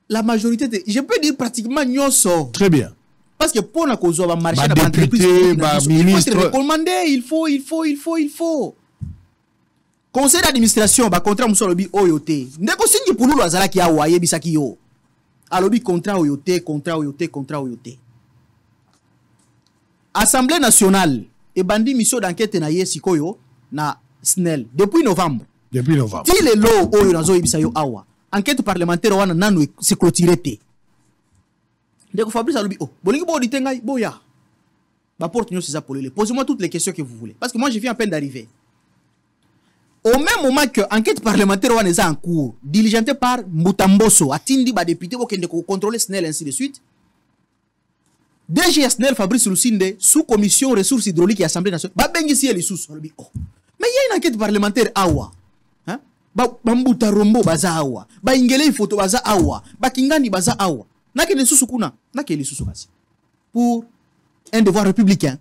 la majorité, je peux dire pratiquement nyonso. Très bien. Parce que pour la cause, on va marcher dans l'entreprise. Il faut se recommander, il faut. Conseil d'administration, contrat Moussolobi Oyote. Ndeko singi pour nous, Azala qui a ouaye bisaki yo. Alobi contrat oyote. Assemblée nationale et bandi mission d'enquête na yesikoyo na SNEL depuis novembre. Ti le lo oyo nazo yebisa yo awa. Enquête parlementaire wana nanu se clôturer te. Ndeko Fabrice alobi bolingi bo auditer ngai boya. Ba porte nyo c'est ça pour les. Posez-moi toutes les questions que vous voulez parce que moi je viens à peine d'arriver. Au même moment que l'enquête parlementaire est en cours, diligentée par Moutamboso, Atindi, ba député, qui contrôler SNEL, ainsi de suite. DG SNEL, Fabrice Lucinde, sous commission ressources hydrauliques et assemblée nationale, ba bengi les sous. Mais il y a une enquête parlementaire awa. Ba Mbouta Rombo baza awa. Ba Ingele photo baza awa. Ba Kingani baza awa. Nake les sous kuna. Nake les sous basi. Pour un devoir républicain.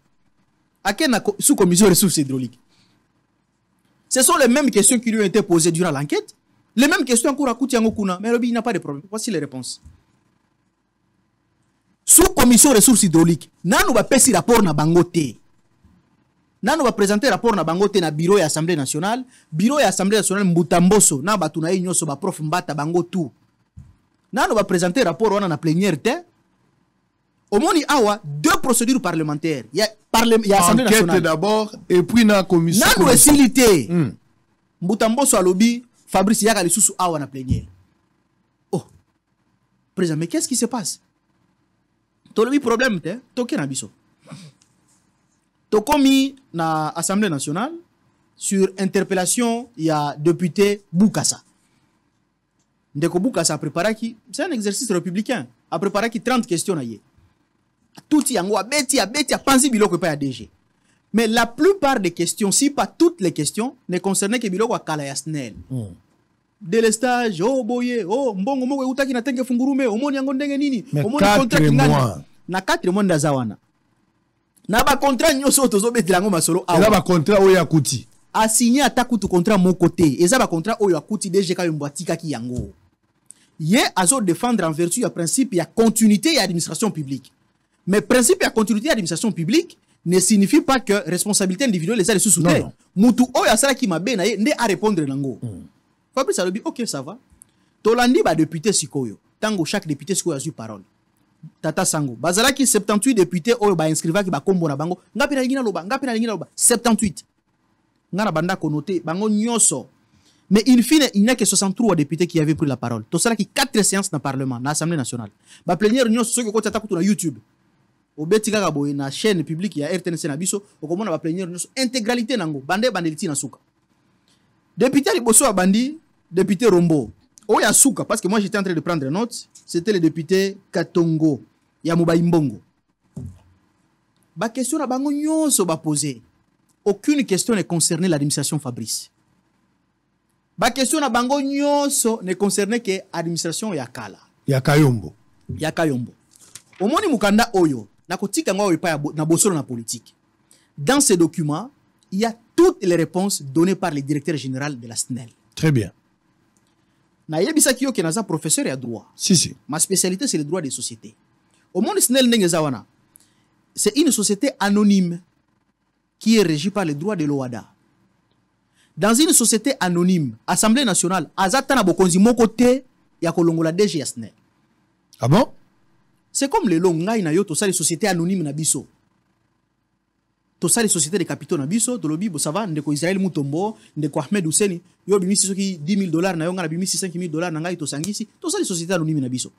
Aken sous commission ressources hydrauliques. Ce sont les mêmes questions qui lui ont été posées durant l'enquête. Les mêmes questions en cours à Koutiango Kuna. Mais il n'y a pas de problème. Voici les réponses. Sous commission ressources hydrauliques, nous va passer rapport na bangote. Nous va présenter rapport na bangote na bureau et assemblée nationale. Bureau et assemblée nationale Mbutamboso. Na batuna inyoso ba prof mbata bango tout. Nous va présenter rapport wana na plénière te. Au moins, il y a deux procédures parlementaires. Il y a l'Assemblée nationale. Enquête d'abord, et puis dans la commission. Dans la facilité. Mbutamboso a lobby, Fabrice Yaga les sous awa na plénière. Oh, président, mais qu'est-ce qui se passe? Tu as problème, tu as un biso. Tu as commis na Assemblée nationale sur interpellation, il y a député Boukassa. Ndeko Boukassa a préparé qui, c'est un exercice républicain, a préparé qui 30 questions à tout yango a beti a pensi biloko pa ya DG. Mais la plupart des questions, si pas toutes les questions, ne concernaient que biloko kala ya SNEL. Délestage, oh boye, oh mbongo moko utaki na tenge fungurume, omoni yango ndenge nini, omoni contrat kingani. Na 4 mois ndazawana. Na ba contrat nyoso tozo betela ngo masolo awa. Na ba contrat oyo akuti. A signé atakutu contrat mon côté. Eza ba contrat oyo akuti DG ka mbwatika ki yango. Ye azo défendre en vertu ya principe ya continuité ya administration publique. Mais principe de continuité de l'administration publique ne signifie pas que responsabilité individuelle les a les sous-soutés. Moutou oya sala ki mabe na ye nde a répondre nango. Fabrice a dit OK ça va. Tolandi ba député sikoyo. Tango chaque député sikoyo a eu parole. Tata Sango. Bazala ki 78 députés oyo ba inscriva ki ba kombo na bango. Ngapi na lingina loba, 78. Ngana banda konote bango nyoso. Mais in fine, il n'y a que 63 députés qui avaient pris la parole. Tout ça qui 4 séances dans le Parlement, dans l'Assemblée nationale. La plénière réunion, c'est ce que vous avez sur YouTube. Au Betika Gaboy, na chaîne publique, il y a RTNC Nabiso, au comment on va plénière réunion, intégralité nango, bandé bandeliti na souka. Député Liboso a bandi, député Rombo. Oh, il y a souka, parce que moi j'étais en train de prendre note, c'était le député Katongo, Yamouba Imbongo. La question à bango nyonso ba poser. Aucune question ne concernait l'administration Fabrice. La question à bango nyonso ne concernait que l'administration Yakala. Yakayombo. Yakayombo. Au moni mukanda oyo, na kotika ngwa oipa na bosolo na politique. Dans ces documents, il y a toutes les réponses données par le directeur général de la SNEL. Très bien. Na yebisa kiyo ke naza professeur ya droit. Si. Ma spécialité c'est le droit des sociétés. Au monde SNEL nengezawana. C'est une société anonyme qui est régie par les droits de l'OADA. Dans une société anonyme, Assemblée nationale, azatana bokonzi mokote ya kolongola DG ya SNEL. Ah bon? C'est comme les longai na yo to ça les sociétés anonymes na biso. To ça les sociétés de capitaux na biso, to lobi bo ça va ndeko Israël Mutombo, ndeko Ahmed Ouseni, yo bimisi soki $10,000 na yo ngana bimisi $5,000 na ngai to sangisi, to ça les sociétés anonymes na biso.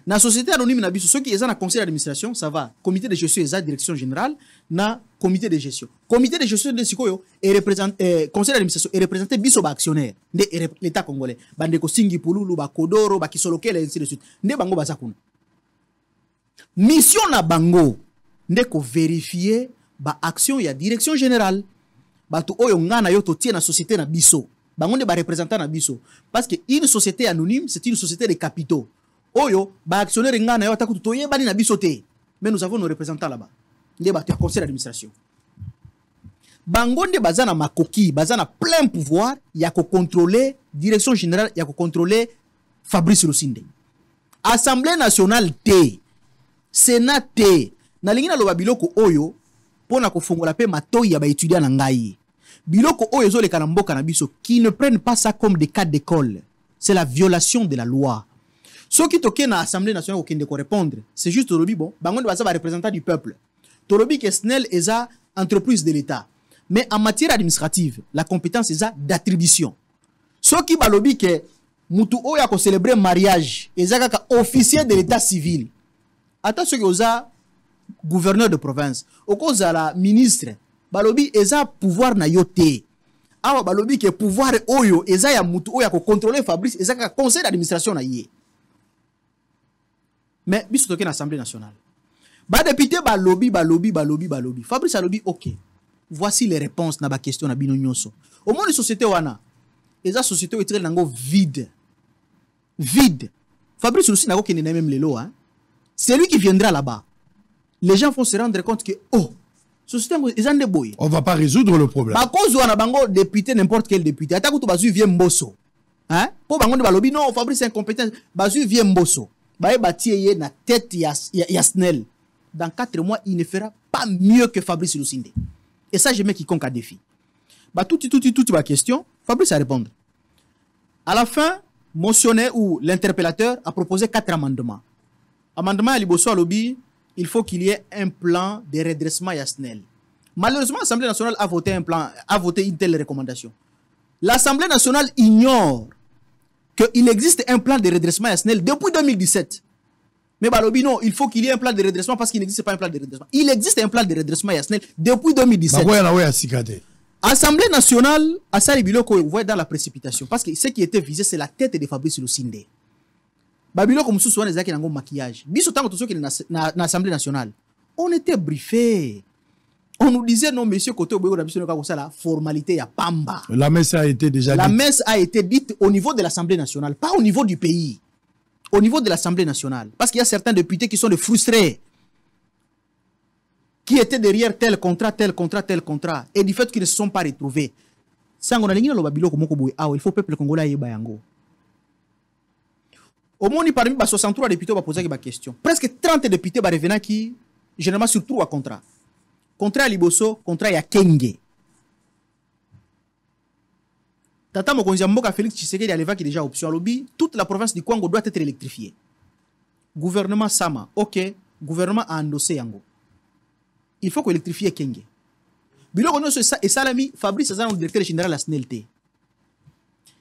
Na société anonyme na biso, ceux qui sont na conseil d'administration, ça va. Comité de gestion et direction générale, na comité de gestion. Comité de gestion de Sikoyo et conseil d'administration est représenté biso ba actionnaire de l'État congolais. Bande ko Singi Pululu, ba Kodoro, ba Kisolokele et ainsi de suite. Nde bango ba sakuna. Mission na bango nde ko vérifier ba action ya direction générale. Ba to oyo ngana yo to tie na société na biso. Bango nde ba représentant na biso parce que une société anonyme, c'est une société de capitaux. Oyo, ba actionnaire ngana yo atakutu toye bani na bisote. Mais nous avons nos représentants là-bas. Nde ba conseil d'administration. Bango nde bazana makoki, bazana plein pouvoir, ya ko contrôler direction générale, ya ko contrôler Fabrice Lusinde. Assemblée nationale T, Sénat T, na lingina loba biloko oyo pona ko fongola pe matoyi ya ba étudiant na ngai. Biloko oyo zo le kanamboka na biso qui ne prennent pas ça comme des cas d'école. C'est la violation de la loi. Ceux qui toquent dans l'Assemblée nationale qui ne répondre, c'est juste Tolobi, bon, bangon va savoir représentant du peuple. Tolobi que SNEL est une entreprise de l'État. Mais en matière administrative, la compétence est d'attribution. Ceux qui balobi que Moutou Oya ko célébrer mariage, est officier de l'État civil. Attends ceux qui ont gouverneur de province, au cause de la ministre, balobi est pouvoir na yote. Awa balobi que pouvoir oyo est ya Moutou Oya ko contrôler Fabrice, est conseil d'administration na yé. Mais biso toke na Assemblée nationale. Ba député ba lobby. Fabrice a lobby, ok. Voici les réponses na ba question na bino nyonso. Au moins les sociétés wana, eza société est très nango vide. Vide. Fabrice aussi nango qui n'est même les lots, hein. C'est lui qui viendra là-bas. Les gens vont se rendre compte que oh, société eza nde boy. On va pas résoudre le problème. Ba cause wana bango député n'importe quel député. Ata kutu bazu vient mboso. Hein? Pour bango de ba lobby non, Fabrice est incompétent. Bazu vient mboso. Baye batiye na tête ya SNEL. Dans 4 mois, il ne fera pas mieux que Fabrice Lusinde. Et ça, je mets quiconque à défi. Bah, tout ma question, Fabrice a répondre. À la fin, motionné ou l'interpellateur a proposé 4 amendements. Amendement à Liboso à lobby, il faut qu'il y ait un plan de redressement à SNEL. Malheureusement, l'Assemblée nationale a voté une telle recommandation. L'Assemblée nationale ignore qu'il existe un plan de redressement à SNEL depuis 2017. Mais Balobi, non, il faut qu'il y ait un plan de redressement parce qu'il n'existe pas un plan de redressement. Il existe un plan de redressement à SNEL depuis 2017. Assemblée nationale, Assali Biloko, vous voyez dans la précipitation. Parce que ce qui était visé, c'est la tête de Fabrice Lusinde. Babilo comme sous les acquis dans maquillage. Biso tango tous ceux qui na l'Assemblée nationale. On était briefé. On nous disait non, monsieur Koto Boyo la formalité ya Pamba. La messe a été déjà dite. La messe a été dite au niveau de l'Assemblée nationale, pas au niveau du pays. Au niveau de l'Assemblée nationale. Parce qu'il y a certains députés qui sont des frustrés. Qui étaient derrière tel contrat. Et du fait qu'ils ne se sont pas retrouvés. Il faut peuple congolais bayango. Au moins, parmi les 63 députés, on va poser des questions. Presque 30 députés vont revenir qui, généralement, sur 3 contrats. Contrat à Liboso, contrat à Kenge. Tata Mokonzi Mboka Félix Tshisekedi Aleva qui est déjà option à lobby. Toute la province du Congo doit être électrifiée. Gouvernement Sama, ok. Gouvernement a endossé Yango. Il faut qu'on électrifie Kenge. Bilo Kono et Salami, Fabrice Azan, le directeur général de la SNELT.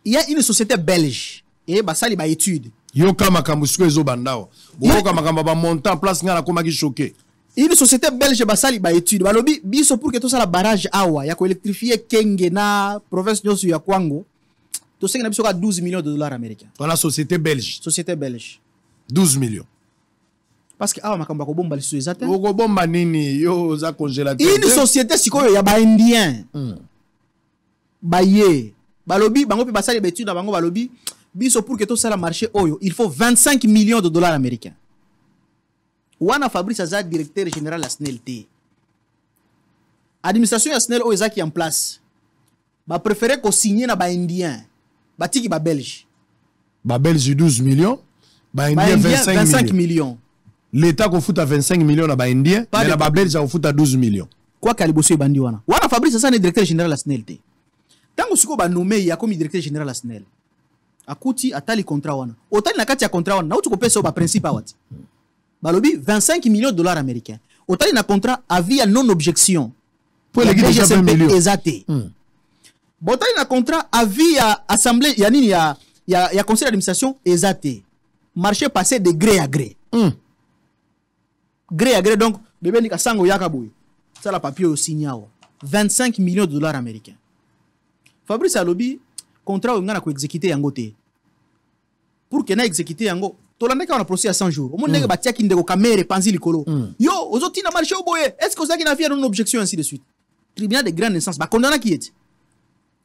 il y a une société belge et basali ba étude. Yo kama kambusko ezo bandao. Boko kama kama ba montant place ngana koma ki choqué. Une société belge basali ba étude. Balobi biso pour que tout ça la barrage awa ya ko électrifier Kenge na province nyosu ya Kwango. To senga na biso ka 12 millions de dollars américains. Dans la société belge. Société belge. 12 millions. Parce que awa makamba ko bomba liso ezate. Oko bomba nini yo za congélateur. Une société sikoyo ya ba indien. Baye. Balobi bango pe basali ba étude na bango balobi biso pour que tout ça la marché oyo, il faut 25 millions de dollars américains. Wana Fabrice Azad, directeur général de la SNEL. Administration de la SNEL est en place. Ba préféré qu'on signe na ba indien. Ba tiki ba belge. Ba belge 12 millions. Ba indien 25 millions. L'État qu'on fout à 25 millions na ba indien. Mais la ba belge on fout à 12 millions. Quoi qu'alibosso bandi wana. Wana Fabrice Azad est directeur général de la SNEL. Tant que suko ba nommé ya comme directeur général de la SNEL. Akuti atali contrat wana. Otali na kati ya contrat wana. Na utu ko pesa ba principe awati. Balobi 25 millions de dollars américains. Otali na contrat avis à non-objection. Pour les déjà 20 millions. Exacté. Botali na contrat avis à assemblée, ya nini ya conseil d'administration exacté. Marché passé de gré à gré. Gré à gré donc bébé ni kasango yakaboui. Ça la papier au signal. 25 millions de dollars américains. Fabrice Alobi contrat on a ko exécuter yango té. Pour que na exécuter yango tolanda ka on a procès à 100 jours. Au monde ba tia kindeko caméra panzi likolo. Yo, ozoti na marché oboye. Est-ce que ozaki na faire une objection ainsi de suite. Tribunal de grande instance ba condamna qui est.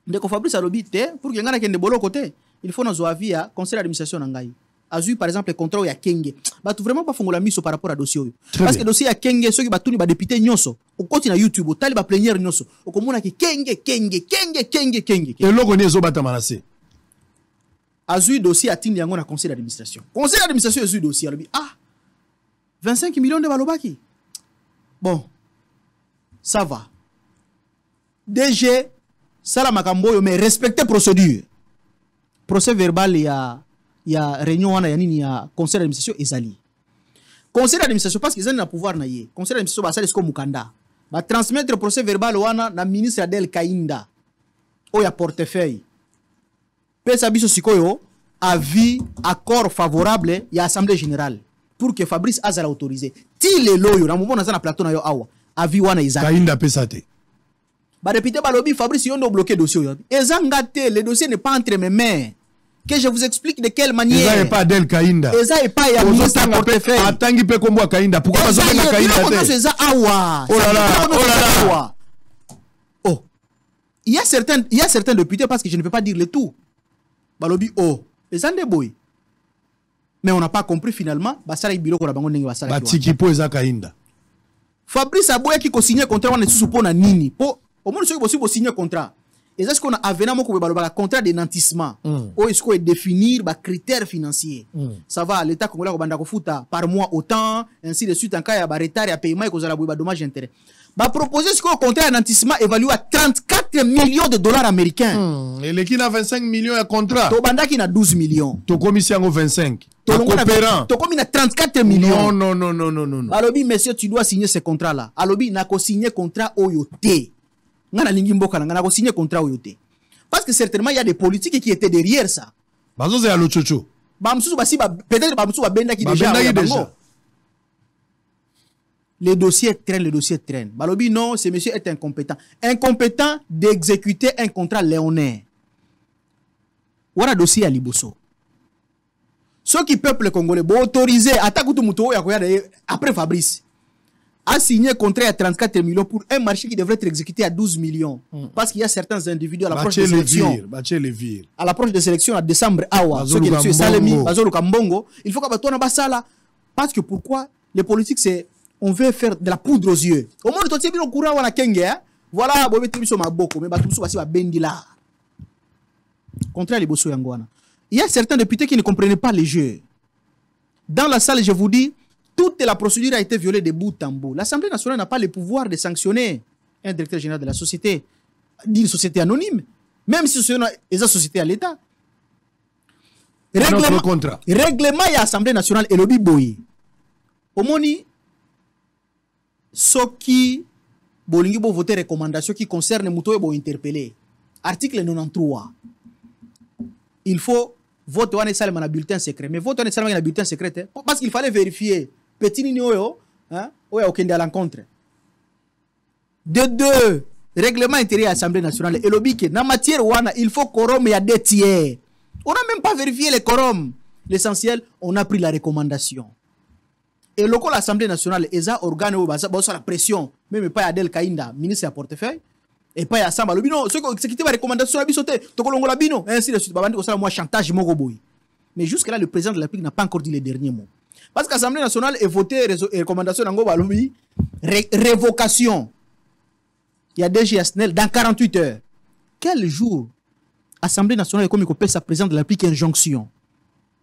Ndeko Fabrice Alobi té pour que ngana kende bolo côté. Il faut nos avis à conseil d'administration na ngai. Azu par exemple le contrat ya Kenge. Ba tout vraiment pas fongola miso par rapport à dossier. Parce que dossier ya Kenge ceux qui ba tuni ba député nyonso. Au côté na YouTube, au tali ba plénière nyonso. Au komona ki Kenge. Et logo ni zo bata manase. Azu dossier a tindi yango na conseil d'administration. Conseil d'administration azu dossier alobi 25 millions de balobaki. Bon. Ça va. DG sala makambo yo mais respecter procédure. Procès verbal ya réunion wana ya nini ya conseil d'administration ezali. Conseil d'administration parce qu'ils ont na pouvoir na ye. Conseil d'administration ba sala comme mukanda. Ba transmettre procès verbal wana na ministre Adel Kainda. Oya portefeuille. Pesa biso sikoyo avis accord favorable ya assemblée générale pour que Fabrice Azala autorisé. Ti le loyo na moment na plateau na yo awa avis wana izaki. Kainda pesa te. Ba député balobi Fabrice yondo bloqué dossier yo. Ezangate le dossier n'est pas entre mes mains. Que je vous explique de quelle manière. Eza pas Adel Kainda. Eza pas ya ministre portefeuille. Atangi pe kombo Kainda. Pourquoi pas na Kainda te? Eza awa. Oh là là. Oh. Il y a certains députés parce que je ne peux pas dire le tout. Balobi eza nde boy. Mais on n'a pas compris finalement basala biloko na bango ndenge basala. Batiki po eza Kainda. Fabrice Aboya qui co-signé contrat wana susu pona nini? Po au moins ceux qui signé contrat. Et est-ce qu'on a avenant moko baloba contrat de nantissement. O est-ce qu'on définir ba critères financiers. Ça va l'état congolais ko banda ko futa par mois autant ainsi de suite en cas ya ba retard ya paiement ko zala ba dommage intérêt. Ba proposer ce qu'on contrat de nantissement évalué à 34 millions de dollars américains. Et l'équipe a 25 millions de contrat. To banda qui na 12 millions. To commission 25. To komi na 34 millions. Non. Alobi monsieur tu dois signer ce contrat là. Alobi na ko signer contrat oyote. Ngana lingi mboka na ko signer contrat oyote. Parce que certainement il y a des politiques qui étaient derrière ça. Bazo c'est alo chocho. Ba msusu basi ba peut-être ba msusu ba benda qui déjà. Le dossier traîne. Balobi non, ce monsieur est incompétent. Incompétent d'exécuter un contrat léonaire. Voilà dossier à Liboso. Ceux qui peuple congolais, bon autorisé, après Fabrice, a signé un contrat à 34 millions pour un marché qui devrait être exécuté à 12 millions. Parce qu'il y a certains individus à l'approche des élections. À l'approche des élections en décembre, ceux qui sont Salemi, Bazolo Kambongo, il faut que tu basala. Parce que pourquoi les politiques, c'est on veut faire de la poudre aux yeux. Au moins, tu es au courant, on a Kenge. Voilà, bon, tu es Maboko, mais tu es Bendila. Contraire les Bosso Yangwana. Il y a certains députés qui ne comprenaient pas les jeux. Dans la salle, je vous dis, toute la procédure a été violée de bout en bout. L'Assemblée nationale n'a pas le pouvoir de sanctionner un directeur général de la société, d'une société anonyme, même si c'est une société à l'État. Règlement, il y a l'Assemblée nationale et le Biboyi. Au moni, ceux qui ont voté recommandation qui concerne les moutons et interpellé. Article 93. il faut vote wana esalema na bulletin secret. Mais vote wana esalema na bulletin secret parce qu'il fallait vérifier petit nini oyo hein oyo okende à l'encontre. De deux, règlement intérieur à l'Assemblée nationale et lobby que dans matière wana il faut quorum ya 2 tiers. On n'a même pas vérifié les quorums. L'essentiel, on a pris la recommandation. Et local l'Assemblée nationale, eza organe où basa la pression, même pas Adel Kainda, ministre à portefeuille, et pas à Samba Lobino, ceux qui exécutent la recommandation la bisoté, Tokolongo Labino, ainsi de suite, babandi ko moi chantage mogoboy. Mais jusque là le président de la République n'a pas encore dit les derniers mots. Parce que l'Assemblée nationale est votée recommandation ngo balobi révocation. Il y a DG Asnel dans 48 heures. Quel jour l'Assemblée nationale est comme il sa présidente de la République injonction.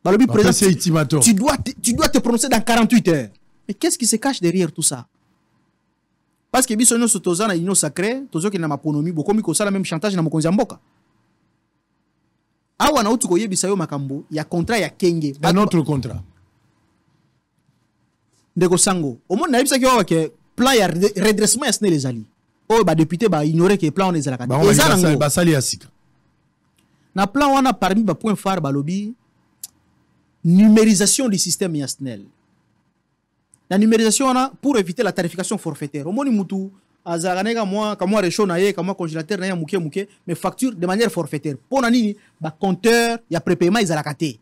Balobi président, tu dois te prononcer dans 48 heures. Mais qu'est-ce qui se cache derrière tout ça? Parce que biso nyonso toza na union sacrée, tozo ki na maponomi bokomi ko sala même chantage na mokonzi mboka. Awa na utu ko yebisa yo makambo ya contrat ya Kenge. Un autre contrat. Ndeko sango. Omo na yebisa ki yo ke plan ya redressement ya SNEL ezali. O ba député ba ignorer que plan on ezala kati. Ezala ba sali asika. Na plan wana parmi ba point phare balobi numérisation du système SNEL. La numérisation pour éviter la tarification forfaitaire. Au moins mutu azaganega moi comme moi réchaud naie comme moi congélateur naie muke mais facture de manière forfaitaire. Pour nani ba compteur ya prépaiement izalakate.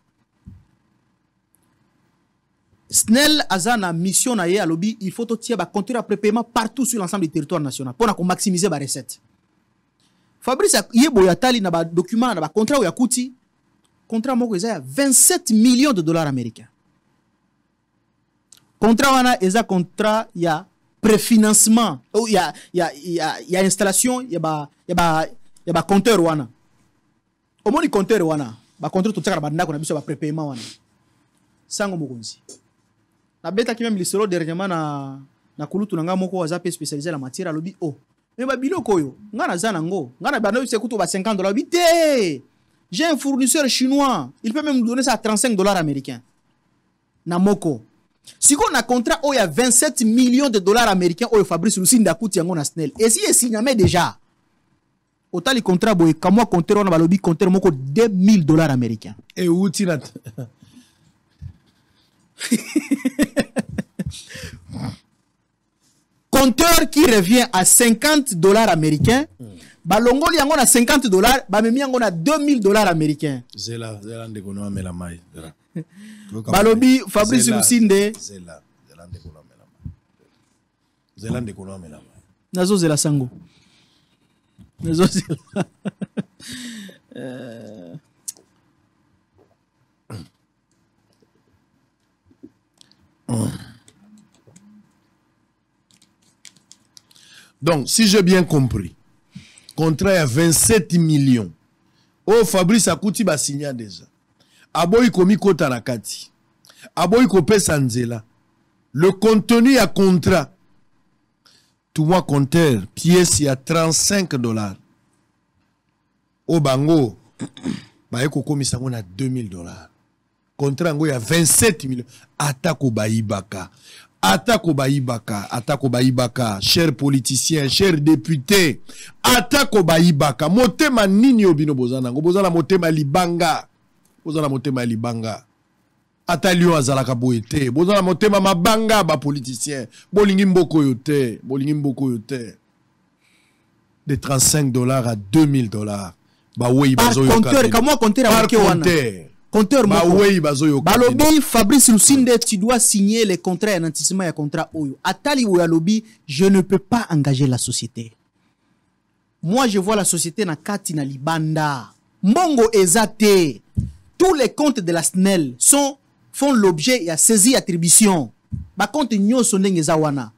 SNEL azana mission naie à lobby il faut tirer ba compteur à prépaiement partout sur l'ensemble du territoire national pour qu'on maximiser ba recette. Fabrice yebo ya tali na ba document na ba contrat ya kuti contrat moko eza 27 millions de dollars américains. Contrat wana eza contrat ya préfinancement ou ya installation ya ba compteur wana. Omoni compteur wana ba compteur to tsaka ba ndako na biso ba prépaiement wana. Sango mokonzi. Na beta ki même lisolo dernièrement na kulutu na nga moko waza pe spécialisé la matière alobi oh. Mais ba biloko yo ngana zana ngo ngana ba no se kutu ba $50 bité. J'ai un fournisseur chinois, il peut même me donner ça à $35 américains. Namoko. Si on a un contrat où il y a 27 millions de dollars américains où il Fabrice Lucine d'Akouti yango na SNEL. Et si il signe déjà, autant les contrats boy comme moi compteur on a lobby compteur moko $2,000 américains. Et où tu l'as? Compteur qui revient à $50 américains. Balongoli yango na $50, bamemi yango na $2,000 américains. Zela ndekono amela mai. Balobi Fabrice Lucinde. Zela ndekono amela mai. Nazo zela sango. Nazo zela. Donc, si j'ai bien compris, contrat à 27 millions. Oh, Fabrice Akouti ba signé déjà. Aboy komi kota na kati. Aboy kopé sanzela. Le contenu à contrat. Tout moi compteur, pièce y a $35. Au bango, ba eko komi sango na $2,000. Contrat ngo ya 27 millions. Atako baibaka. Atako baibaka, chers politiciens, chers députés. Atako baibaka. Motema nini obino bozana. Bozana motema libanga. Bozana motema libanga. Atalio azalaka boete. Bozana motema mabanga ba politiciens. Bolingi mboko yote. De $35 à $2,000. Ba wey bazo yo. Par compteur Balobi Fabrice Lucinde, tu dois signer les contrats et nantissement et contrat Oyo. Atali ou Yalobi, je ne peux pas engager la société. Moi, je vois la société na kati na libanda. Mongo ezate. Tous les comptes de la SNEL font l'objet et à saisie attribution. Ba compte nyoso ndenge zawana.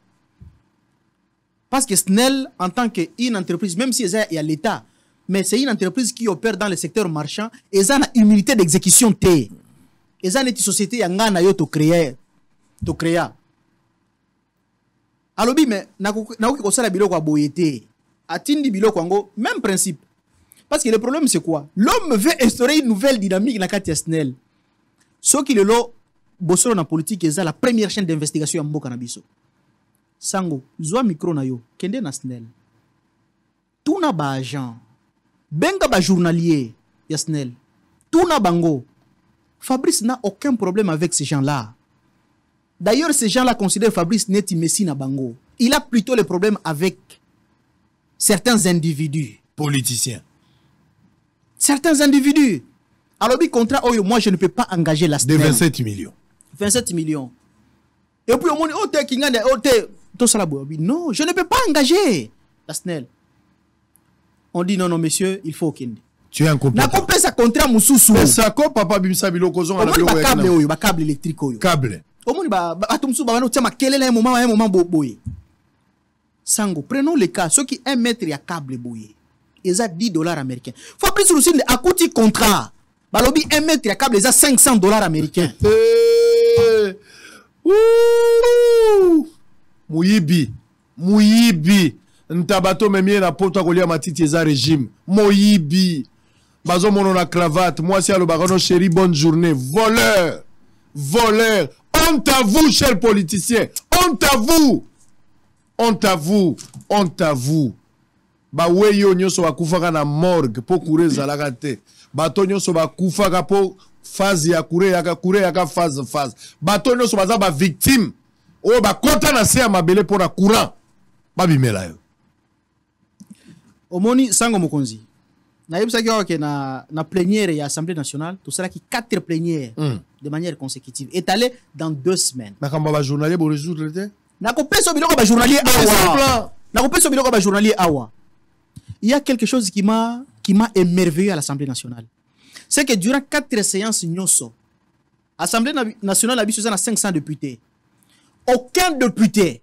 Parce que SNEL, en tant qu'une entreprise, même si il y a l'État, mais c'est une entreprise qui opère dans le secteur marchand et ils ont une humilité d'exécution. Ils ont une société qui a créé. Alors, mais même principe. Parce que le problème, c'est quoi? L'homme veut instaurer une nouvelle dynamique dans la SNEL. Ce qui est là, dans la politique, c'est la première chaîne d'investigation en Canabiso. Sango, zoa micro na yo, kende na SNEL. Tout na ba agent. Benga ba journalier ya SNEL. Tuna Bango. Fabrice n'a aucun problème avec ces gens-là. D'ailleurs, ces gens-là considèrent Fabrice Neti Messi na Bango. Il a plutôt les problèmes avec certains individus. Politiciens. Certains individus. Alors, contrat, moi, je ne peux pas engager la SNEL. De 27 millions. 27 millions. Et puis, on dit, non, je ne peux pas engager la SNEL. On dit, non, monsieur, il faut qu'il. Tu es un compétent. Na compé sa contrat mususu. Mais ça quoi papa bimsa biloko zonga na biloko câble oyo, ba câble électrique oyo. Câble. Omoni ba atumsu ba no tia makelele un moment boye. Sango, prenons le cas, ceux qui 1 mètre ya câble boye. Ils a $10 américains. Fabrice Lucinde a coûté contrat. Balobi 1 mètre ya câble, ils a $500 américains. Muyibi. Ntabato memie na poto kolia matiti eza régime. Moyibi. Bazo mono na cravate. Moi si alobarono chéri, bonne journée. Voleur. Voleur. Honte à vous, chers politiciens. Honte à vous. Honte à vous. Honte à vous. Ba weyo nyoso bakufaka na morgue po kure zalaka te. Bato nyoso bakufaka po phase ya kure yaka phase. Bato nyoso baza ba victime. O ba konta na se ya mabele po na courant. Babimela yo. Omoni Sango Mokonzi. Na yebisa ki na plénière et Assemblée nationale, tout cela qui 4 plénières de manière consécutive étalées dans 2 semaines. Na kamba ba journalier bo résoudre te. Na ko peso biloko ba journalier awa. Na ko peso biloko ba journalier awa. Il y a quelque chose qui m'a émerveillé à l'Assemblée nationale. C'est que durant 4 séances nyoso, Assemblée nationale a besoin de 500 députés. Aucun député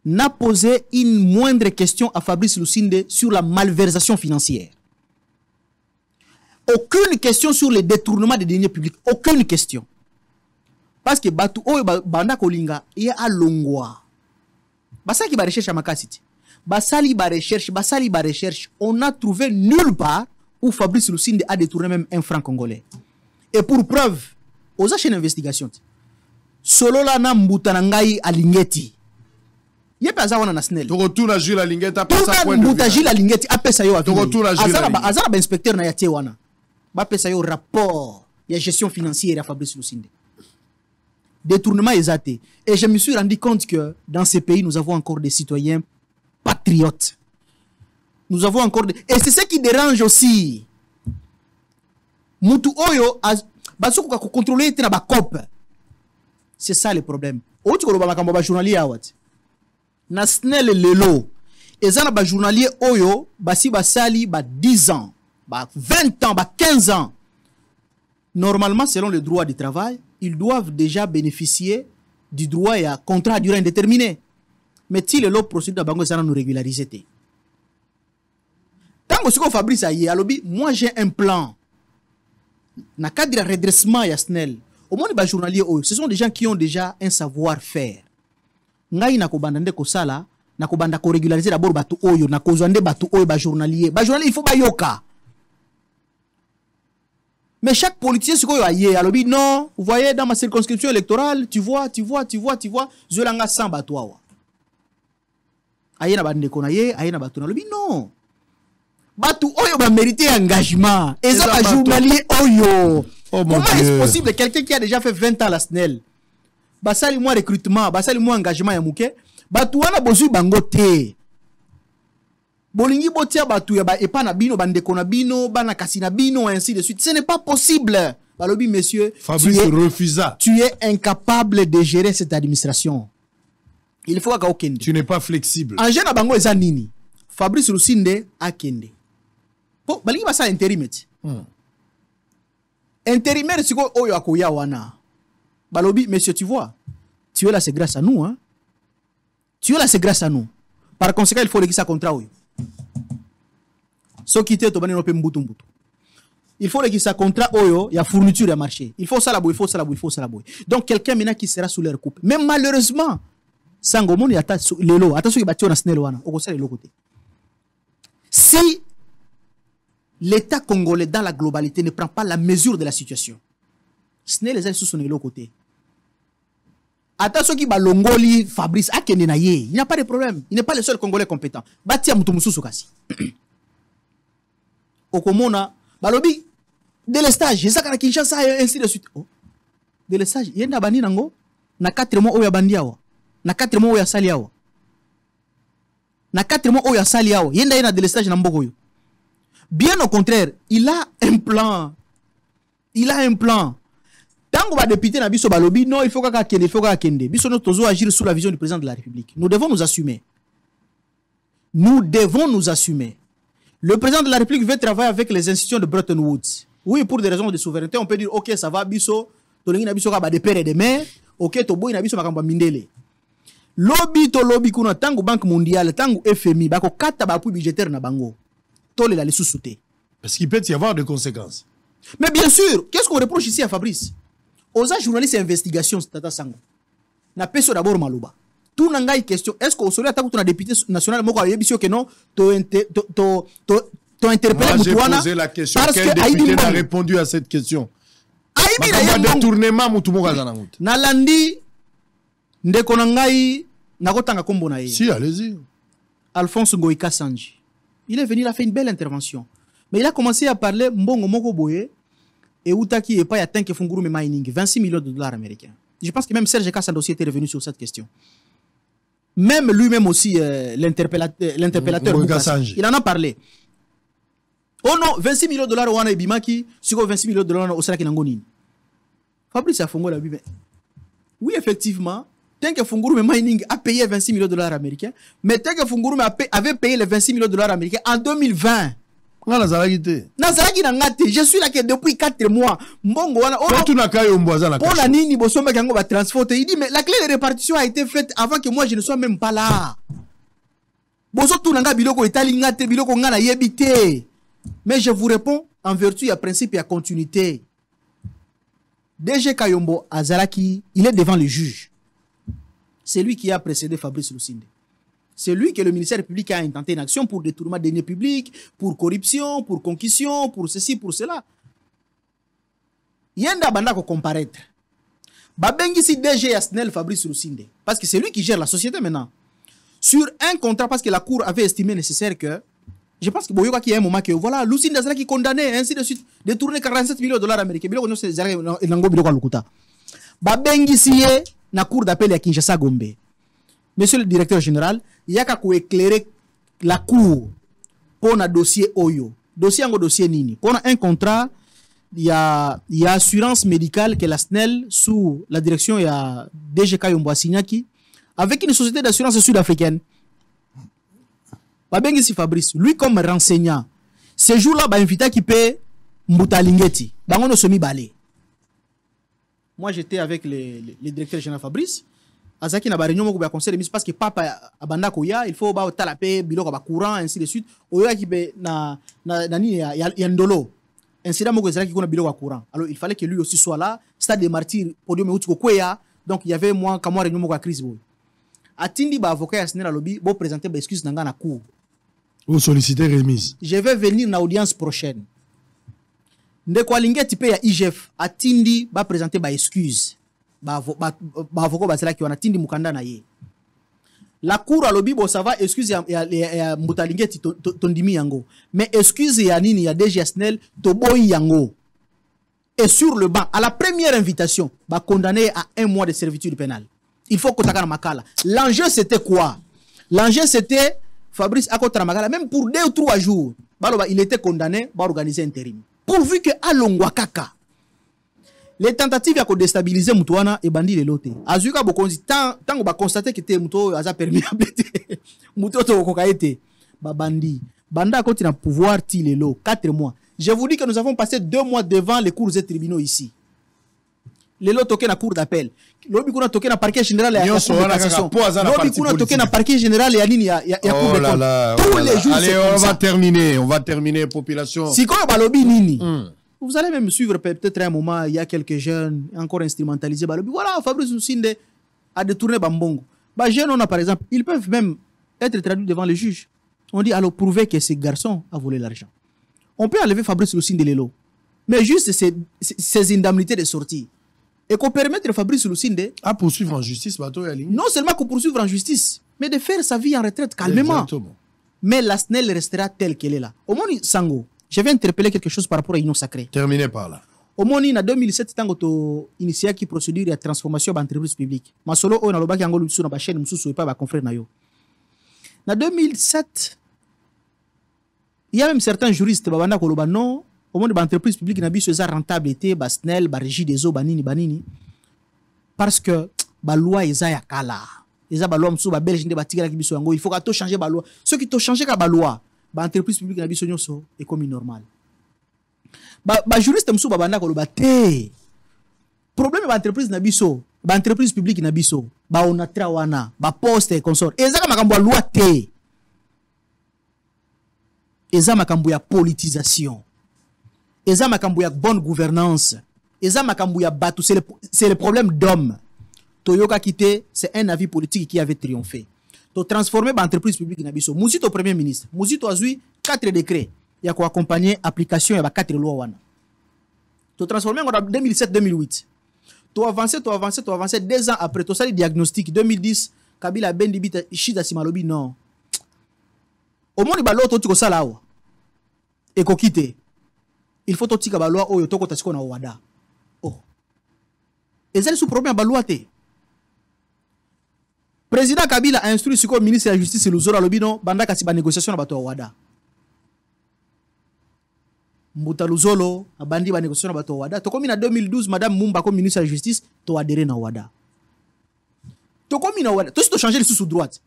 n'a posé une moindre question à Fabrice Lucinde sur la malversation financière. Aucune question sur le détournement des deniers publics. Aucune question. Parce que Batu Banda Kolinga, il y a Longwa. Basa qui va rechercher à Makasiti. Basali ba recherche. On n'a trouvé nulle part où Fabrice Lucinde a détourné même un franc congolais. Et pour preuve, aux chaînes d'investigation, solo la na mbutanangai alingeti. Yepe azawana na SNEL. Tokotuna Jules Alingeti apesa point de vue. Jules Alingeti apesa yo avis. Tokotuna Jules Alingeti. Azara ba inspecteur na yatie wana. Ba pesa yo rapport ya gestion financière à Fabrice Lucinde. Détournement exaté. Et je me suis rendu compte que dans ces pays, nous avons encore des citoyens patriotes. Nous avons encore des... Et c'est ce qui dérange aussi. Mutu oyo basuku ka contrôler na ba cop. C'est ça le problème. Oti ko ba makambo ba journalier awat. Na SNEL lelo. Ezana ba journalier oyo basi basali ba 10 ans, ba 20 ans, ba 15 ans. Normalement, selon le droit du travail, ils doivent déjà bénéficier du droit à contrat à durée indéterminée. Mais si le lot procédure bango ça nous régulariser. Tant que Fabrice aye alobi, moi j'ai un plan. Na cadre de redressement ya SNEL. Au moins les journaliers ce sont des gens qui ont déjà un savoir-faire. Ngai na ko bandande ko sala, na ko banda ko régulariser d'abord batu oyo, na ko zwande batu oyo ba journalier. Ba journalier il faut ba yoka. Mais chaque politicien ce qu'on a hier, alors non, vous voyez dans ma circonscription électorale, tu vois, je l'anga sans batoua. Aïe na bande konaye, aïe na batuna, alors non. Batu oyo ba mérité engagement. Et ça ba journalier oyo. Comment est-ce possible quelqu'un qui a déjà fait 20 ans à la SNEL, basali moi recrutement, basali moi engagement ya muke, batu wana bozu bangote. Bolingi botia batu ya ba epana bino bandeko na bino bana kasina bino ainsi de suite. Ce n'est pas possible. Balobi monsieur, Fabrice refusa. Tu es incapable de gérer cette administration. Il faut ka okende. Tu n'es pas flexible. En jeune bango eza nini? Fabrice Lucinde akende. Po balingi basa intérimet. Intérimaire siko oyo akoya wana. Balobi monsieur tu vois, tu es là c'est grâce à nous hein. Tu es là c'est grâce à nous. Par conséquent il faut réguler ça contrat oyo. Il faut qu'il sa contrat oyo, il y a fourniture à marché. Il faut ça la boue, il faut ça la boue. Donc quelqu'un maintenant qui sera sous leur coupe. Mais malheureusement, Sangomon y atta lelo, attention qui battu na SNEL wana, au côté de l'autre côté. Si l'État congolais dans la globalité ne prend pas la mesure de la situation, SNEL les a sous son l'autre côté. Attention qui balongoli Fabrice akende na ye, il n'y a pas de problème. Il n'est pas le seul Congolais compétent. Batia mutu mususu kasi. Okomona balobi Délestage, ça kana Kinshasa et ainsi de suite. Oh. Délestage, yenda bani nango na 4 mois oya bandiawa. Na 4 mois oya saliawa. Na 4 mois oya saliawa. Yenda délestage na mboko yo. Bien au contraire, il a un plan. Il a un plan. Tant qu'on va député na biso balobi, non, il faut kende. Biso no tozo agir sous la vision du président de la République. Nous devons nous assumer. Nous devons nous assumer. Le président de la République veut travailler avec les institutions de Bretton Woods. Oui, pour des raisons de souveraineté, on peut dire, ok, ça va, biso, tolingi na biso ka ba de père et de mère, ok, to boy na biso makamba mindele. Lobby to lobby kuna tangu Banque mondiale, tangu FMI, bako kata ba appui budgétaire na bango. Tole la sous souté. Parce qu'il peut y avoir des conséquences. Mais bien sûr, qu'est-ce qu'on reproche ici à Fabrice? Aux journalistes et investigations, Tata Sango. Na peso d'abord maluba. Tout n'a question. Est-ce qu'au soleil attaque ton député national, moi, que non, interpellé j'ai posé la question. Quel député n'a répondu à cette question? Détournement, Nalandi, Ndekonangai, Nakotanga Kombonae. Si, allez-y. Alphonse Ngoïka Sanji. Il est venu, il a fait une belle intervention. Mais il a commencé à parler Mbongo Moko Boye et Outaki et pas à Tenke Funguru Mining, 26 millions de dollars américains. Je pense que même Serge Kassan aussi était revenu sur cette question. Même lui-même aussi, l'interpellateur, il en a parlé. Oh non, 26 millions de dollars au Wana Bimaki, sur 26 millions de dollars au Salaki Nangonin. Fabrice a fongo la Bible. Oui, effectivement, tant que Funguru Mining a payé 26 millions de dollars américains, mais tant que Funguru avait payé les 26 millions de dollars américains en 2020. Je suis là que depuis 4 mois. Mbongo wana pour la nini bosomba kango ba transporter. Il dit mais la clé de répartition a été faite avant que moi je ne sois même pas là. Boso tunanga biloko etali ngate biloko ngana yebite. Mais je vous réponds en vertu à principe et à continuité. DG Kayombo Azaraki, il est devant le juge. C'est lui qui a précédé Fabrice Lusinde. C'est lui que le ministère public a intenté une action pour détournement des deniers publics, pour corruption, pour concussion, pour ceci, pour cela. Yenda banda ko comparaître. Babengi si DG Asnel Fabrice Lusinde. Parce que c'est lui qui gère la société maintenant. Sur un contrat, parce que la cour avait estimé nécessaire que, je pense que Boyoka qui a un moment que, voilà, Lusinde Azala qui condamné, ainsi de suite, détourné 47 millions de dollars américains. Babengi si na cour d'appel à Kinshasa Gombe. Monsieur le directeur général, il y a qu'à éclairer la cour pour un dossier Oyo. Dossier en dossier Nini. Pour un contrat, il y a assurance médicale que la SNEL, sous la direction, il y a DGK Yombo Signaki, avec une société d'assurance sud-africaine. Babengi Fabrice, lui comme renseignant, ce jour-là, il invité qui paie Mbutalingeti. Bangono Somi Balé. Moi, j'étais avec le directeur général Fabrice. Azaki na ba réunion moko ba conseil de ministre parce que papa abanda koya il faut ba talape biloko ba courant ainsi de suite oya ki be na ni ya ndolo incident moko ezaki kuna biloko ba courant alors il fallait que lui aussi soit là stade des martyrs podium uti ko kweya donc il y avait moi comme réunion moko à crise boy atindi ba avocat ya Snela lobby bo présenter ba excuse nanga na cour ou solliciter remise. Je vais venir na audience prochaine ndeko alingeti pe ya IGF atindi ba présenter ba excuse. La cour a lobby bon ça va excuse ya Mbutalingeti tondimi yango mais excuse ya nini ya DG Asnel to boy yango et sur le banc à la première invitation ba condamné à 1 mois de servitude pénale. Il faut que takana makala. L'enjeu c'était quoi? L'enjeu c'était Fabrice Akotara makala même pour 2 ou 3 jours il était condamné ba organiser intérim pourvu que alongwa kaka. Les tentatives à déstabiliser Moutouana et bandi les lotés. Azuka Bokonzi, tant qu'on va constater que t'es Moutou a perméable. Moutou to kokaete. Bandi. Banda continue à pouvoir tirer les lots. 4 mois. Je vous dis que nous avons passé 2 mois devant les cours et tribunaux ici. Les lots toqués na cour d'appel. L'obi kuna toqué na parquet général et à la cour de cassation. L'obi kuna toqué na parquet général et à ligne ya cour de compte. Tous les jours. Allez, on va terminer, population. Si quoi balobi nini? Vous allez même suivre peut-être un moment, il y a quelques jeunes encore instrumentalisés. Voilà, Fabrice Lusinde a détourné Bambongo. Jeunes, on a par exemple, ils peuvent même être traduits devant le juge. On dit alors prouver que ces garçons a volé l'argent. On peut enlever Fabrice Lusinde de l'élo. Mais juste ces indemnités de sortie. Et qu'on permette Fabrice Lusinde à poursuivre en justice. Non seulement qu'on poursuivre en justice, mais de faire sa vie en retraite calmement. Exactement. Mais la SNEL restera telle qu'elle est là. Au moins, Sango. Je vais interpeller quelque chose par rapport à l'union sacrée. Terminez par là. Au moins, en 2007, tant que initié qui procédure de transformation de l'entreprise publique. Ma solo, on a le bac en Golo sur la chaîne, nous pas ma confrère nayo. En 2007, il y a même certains juristes qui ont dit que non, au moins de l'entreprise publique n'a pas rentabilité, SNEL, régie des eaux, banini. Parce que la loi est à kala. Les loi msou ba belge ne batiga ki biso yango, il faut que tout changer la loi. Ceux qui ont changé la loi, l'entreprise publique n'a biso nyonso est comme normal. Ba juriste msou ba banda ko lo ba te. Problème ba entreprise na biso, ba entreprise publique na biso, ba onatra wana, ba poste et consort. Ezaka makambo ya loi te. Ezaka makambo ya politisation. Ezaka makambo ya bonne gouvernance. Ezaka makambo ya batu, c'est le problème d'homme. Toyoka Kité, c'est un avis politique qui avait triomphé. To transformer l'entreprise publique na biso. Mousito premier ministre, Mousito a 4 décrets. Il y a quoi accompagner application, il y a 4 lois wana. To transformer en 2007-2008. To avancer 2 ans après. To sali diagnostic 2010, Kabila Bendi bita Shida Simalobi non. Au moins il balo to tiko sala wa. Et ko kité. Il faut to tika ba loi oyo to ko tasiko na wada. Oh. Et c'est sous problème ba loi te. Président Kabila a instruit ce ministre de la Justice Luzolo Lobino banda kasi ba négociation na bato wada. Mbuta Luzolo a bandi ba négociation na bato wada. To komi na 2012 madame Mumba comme ministre de la Justice to adhérer na wada. To komi na wada. To si to changer le sous droite.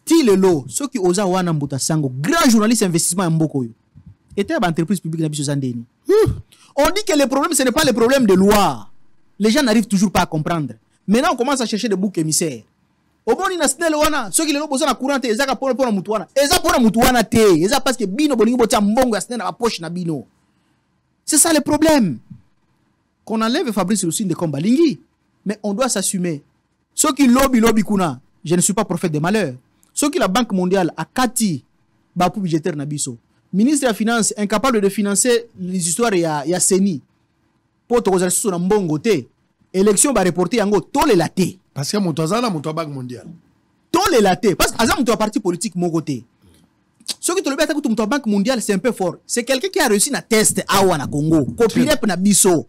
Ti le lo ceux qui osa wana Mbuta Sango grand journaliste investissement mboko yo. Était ba entreprise publique na biso zandeni. On dit que le problème ce n'est pas le problème de loi. Les gens n'arrivent toujours pas à comprendre. Maintenant on commence à chercher des boucs émissaires. Au moins il y a SNEL wana ceux qui le besoin na courant te ezaka pour mutu wana eza pour mutu wana te eza parce que bino bolingi botia mbongo ya SNEL na poche na bino. C'est ça le problème. Qu'on enlève Fabrice Roussine de Kombalingi, mais on doit s'assumer. Ceux qui lobby kuna, je ne suis pas prophète de malheur. Ceux qui la Banque mondiale a kati bapu budgétaire na biso. Ministre de la Finance incapable de financer les histoires ya Seni. Pour te regarder sur un mbongo te. Élection va reporter yango tole la te. Parce que Moutazana, Mouta Banque mondiale. Tole la te. Parce que Azam Mouta parti politique mon côté. Ceux qui te le battent Mouta Banque mondiale, c'est un peu fort. C'est quelqu'un qui a réussi à tester Awa na Congo. Copirep na biso.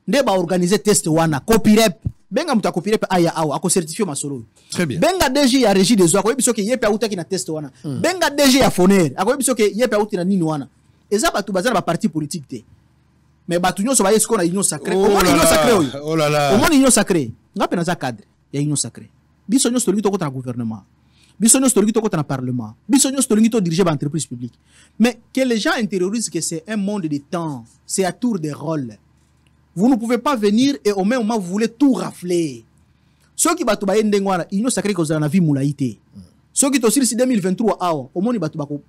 Ne ba organiser test wana. Copirep. Benga Mouta Copirep aya Awa. Ako certifié ma solo. Très bien. Benga DG ya régie des eaux. Ako yebiso ke yepe auta ki na test wana. Benga DG ya Foner. Ako yebiso ke yepe auta na nini wana. Eza batu bazana ba parti politique te. Mais batu nyo so ba yesko na union sacrée. Au moins union sacrée. Oh là là. Au moins union sacrée. Ngape na za cadre. Ya union sacrée. Biso nyo stolingi to kota na gouvernement. Biso nyo stolingi to kota na parlement. Biso nyo stolingi to diriger ba entreprise publique. Mais que les gens intériorisent que c'est un monde de temps. C'est à tour de rôle. Vous ne pouvez pas venir et au même moment vous voulez tout rafler. Ceux qui batu ba yende ngwana union sacrée ko za na vie moulaïté. Ceux qui tosir si 2023 awa au moins batu bako.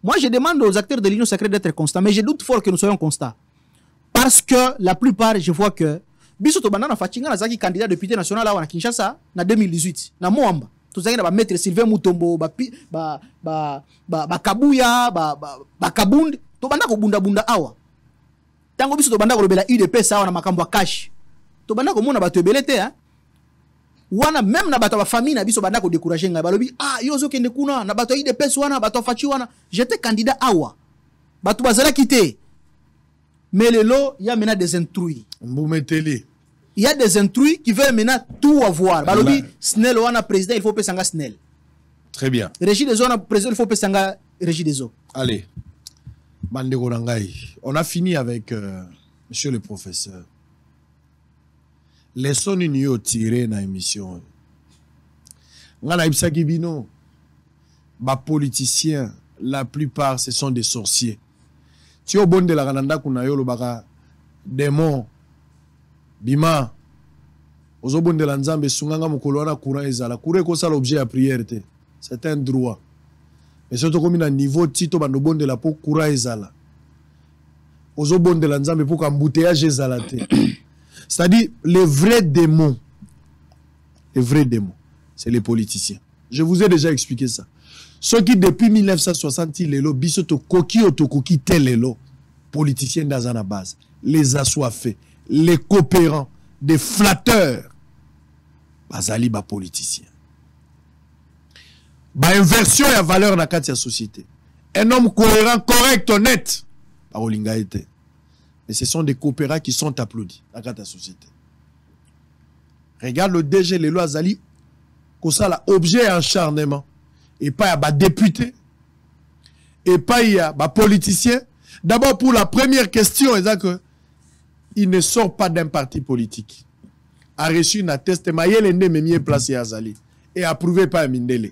Moi je demande aux acteurs de l'union sacrée d'être constants, mais je doute fort que nous soyons constants. Parce que la plupart, je vois que Bisoto Banana Fatinga na zaki candidat député national à Kinshasa na 2018 na Moamba. To zaki na ba maître Sylvain Mutombo ba Kabuya ba Kabund to banda ko bunda awa. Tango bisoto banda ko lobela UDP sawa na makambo ya cash. To banda ko mona bato ebelete hein. Wana même na bato ba famille na biso banda ko décourager nga balobi yozo kende kuna na bato UDP wana bato fachi wana j'étais candidat awa. Bato bazala quitté. Mais le lot, il y a maintenant des intrus. Il y a des intrus qui veulent maintenant tout avoir. Balobi, Snell, on a président, il faut payer Sanga Snell. Très bien. Régie des eaux, on a président, il faut payer Sanga Régie des eaux. Allez. Bandego Rangai. On a fini avec monsieur le professeur. Laissons nous tirer dans l'émission. Ngana Ibsaki Bino. Ba politiciens, la plupart, ce sont des sorciers. Si au bon de la Rananda kunayo lo baka démon bima ozo bon de la nzambe sunganga mukolo na courant ezala courant ko ça l'objet à prière te c'est un droit mais surtout comme na niveau tito bando bon de la pour courant ezala ozo bon de la nzambe pour qu'embouteillage ezala te c'est-à-dire les vrais démons c'est les politiciens. Je vous ai déjà expliqué ça. Ceux qui depuis 1960 lelo biso to koki otokoki telelo politiciens dans la base, les assoiffés, les coopérants, des flatteurs, bazali ba politiciens. Ba inversion ya valeur na kati ya société. un homme cohérent, correct, honnête. Mais ce sont des coopérants qui sont applaudis dans la société. Regarde le DG, les lois Zali, comme ça, là, objet acharnement. Et pas il y a des députés, et pas il y a des politiciens. D'abord, pour la première question, il ne sort pas d'un parti politique. A reçu une atteste, mais placé à Zali. Et approuvé par Mindele.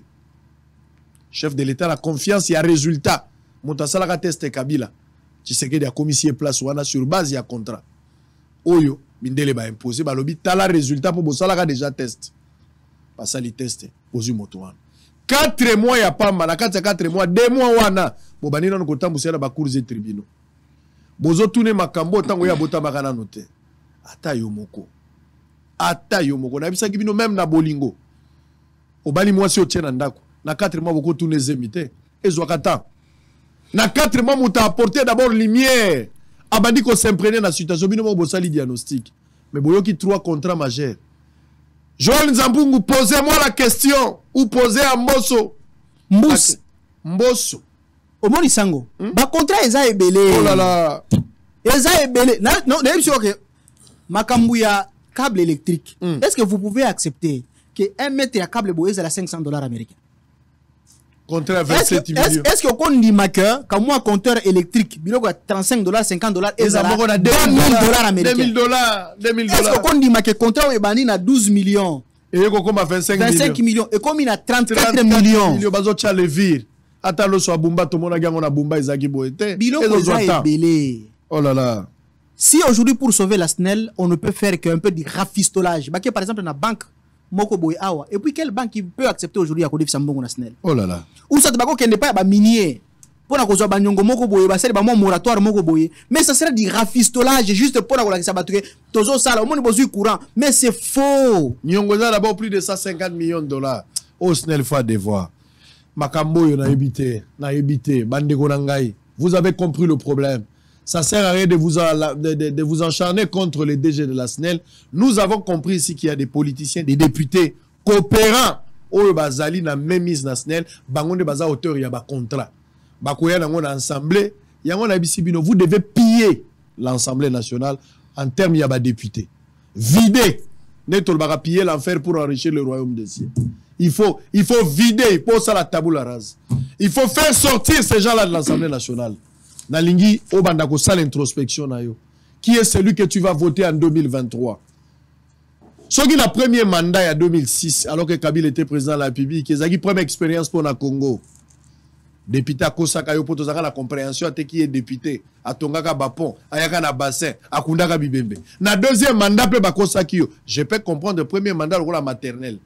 Chef de l'État, la confiance, il y a résultat. Montasala a testé Kabila. Tu sais qu'il y a commission place sur base, il y a contrat. Oyo, Mindele va imposer, balobi, t'as le résultat pour Bossala déjà test. Pas ça, les tests. Ozu Motoan. 4 mois, il n'y a pas mal. 4 mois, 2 mois, wana. Bobani na nokota musela ba cours et tribunaux. Bozo tune makambo tango ya bota makana note. Ata yomoko. Ata yomoko. Na bisa kibino même na bolingo. Obali mwasi otiena ndako. Na 4 mois boko tune zemite. Ezwakata. Na 4 mois muta apporter d'abord lumière. Abandi ko s'imprégner na situation bino mo bosali diagnostic. Mais boyoki 3 contrats majeurs. Joël Nzambungu, posez-moi la question. Ou posez à Mbosso. Mbous. Mbosso. Omoni Sango. Ba contrat eza ebele. Oh là là. Eza ebele. Non, que makambu ya câble électrique. Est-ce que vous pouvez accepter que 1 mètre à câble boye à $500 américains? Contrat à 27 millions. Est-ce que qu'on dit maker comme moi compteur électrique, biloko à $35, $50 et ça $2,000 américains. $2,000. Est-ce qu'on dit maker contrat ebani na 12 millions? Et comme à 25 millions. Et comme il a 34 millions. Il bazo tcha le vir. Ata lo so bumba to mona gango na bumba ezaki boete. Biloko eza ebele. Oh là là. Si aujourd'hui pour sauver la SNEL, on ne peut faire qu'un peu de rafistolage. Bah par exemple na banque moko boy awa. Et puis quelle banque peut accepter aujourd'hui à Kodif Sambongo na SNEL? Oh là là. Ou ça te bako kende pas ba minier. Pour na kozwa banyongo moko boy ba sel ba moratoire moko boy. Mais ça serait du rafistolage juste pour na kola kisa batuke tozo sala au monde bozui courant. Mais c'est faux. Nyongo za d'abord plus de $150 millions. Au SNEL faut devoir. Makambo yo na ebité, bande konangai. Vous avez compris le problème. Ça sert à rien de vous encharner contre les DG de la SNEL. Nous avons compris ici qu'il y a des politiciens, des députés coopérants. Oyo bazali na même mise na SNEL, bangonde baza auteur ya ba contrat. Bakoya na ngona assemblée, yango na bisibino, vous devez piller l'Assemblée nationale en termes ya ba députés. Vider. Netol baka piller l'enfer pour enrichir le royaume des cieux. Il faut vider, il faut ça la tabula rase. Il faut faire sortir ces gens-là de l'Assemblée nationale. Nalingi, obandako sal introspection na yo. Qui est celui que tu vas voter en 2023? Ce qui est le premier mandat en 2006, alors que Kabila était président de la République, ils ont eu première expérience pour le Congo. Député à Kosaka, yo poto zaka la compréhension à qui est député, à Tongaka Bapon, à Yakana Bassin, à Kundaka Bibembe. Na deuxième mandat, je peux comprendre le premier mandat le la maternelle.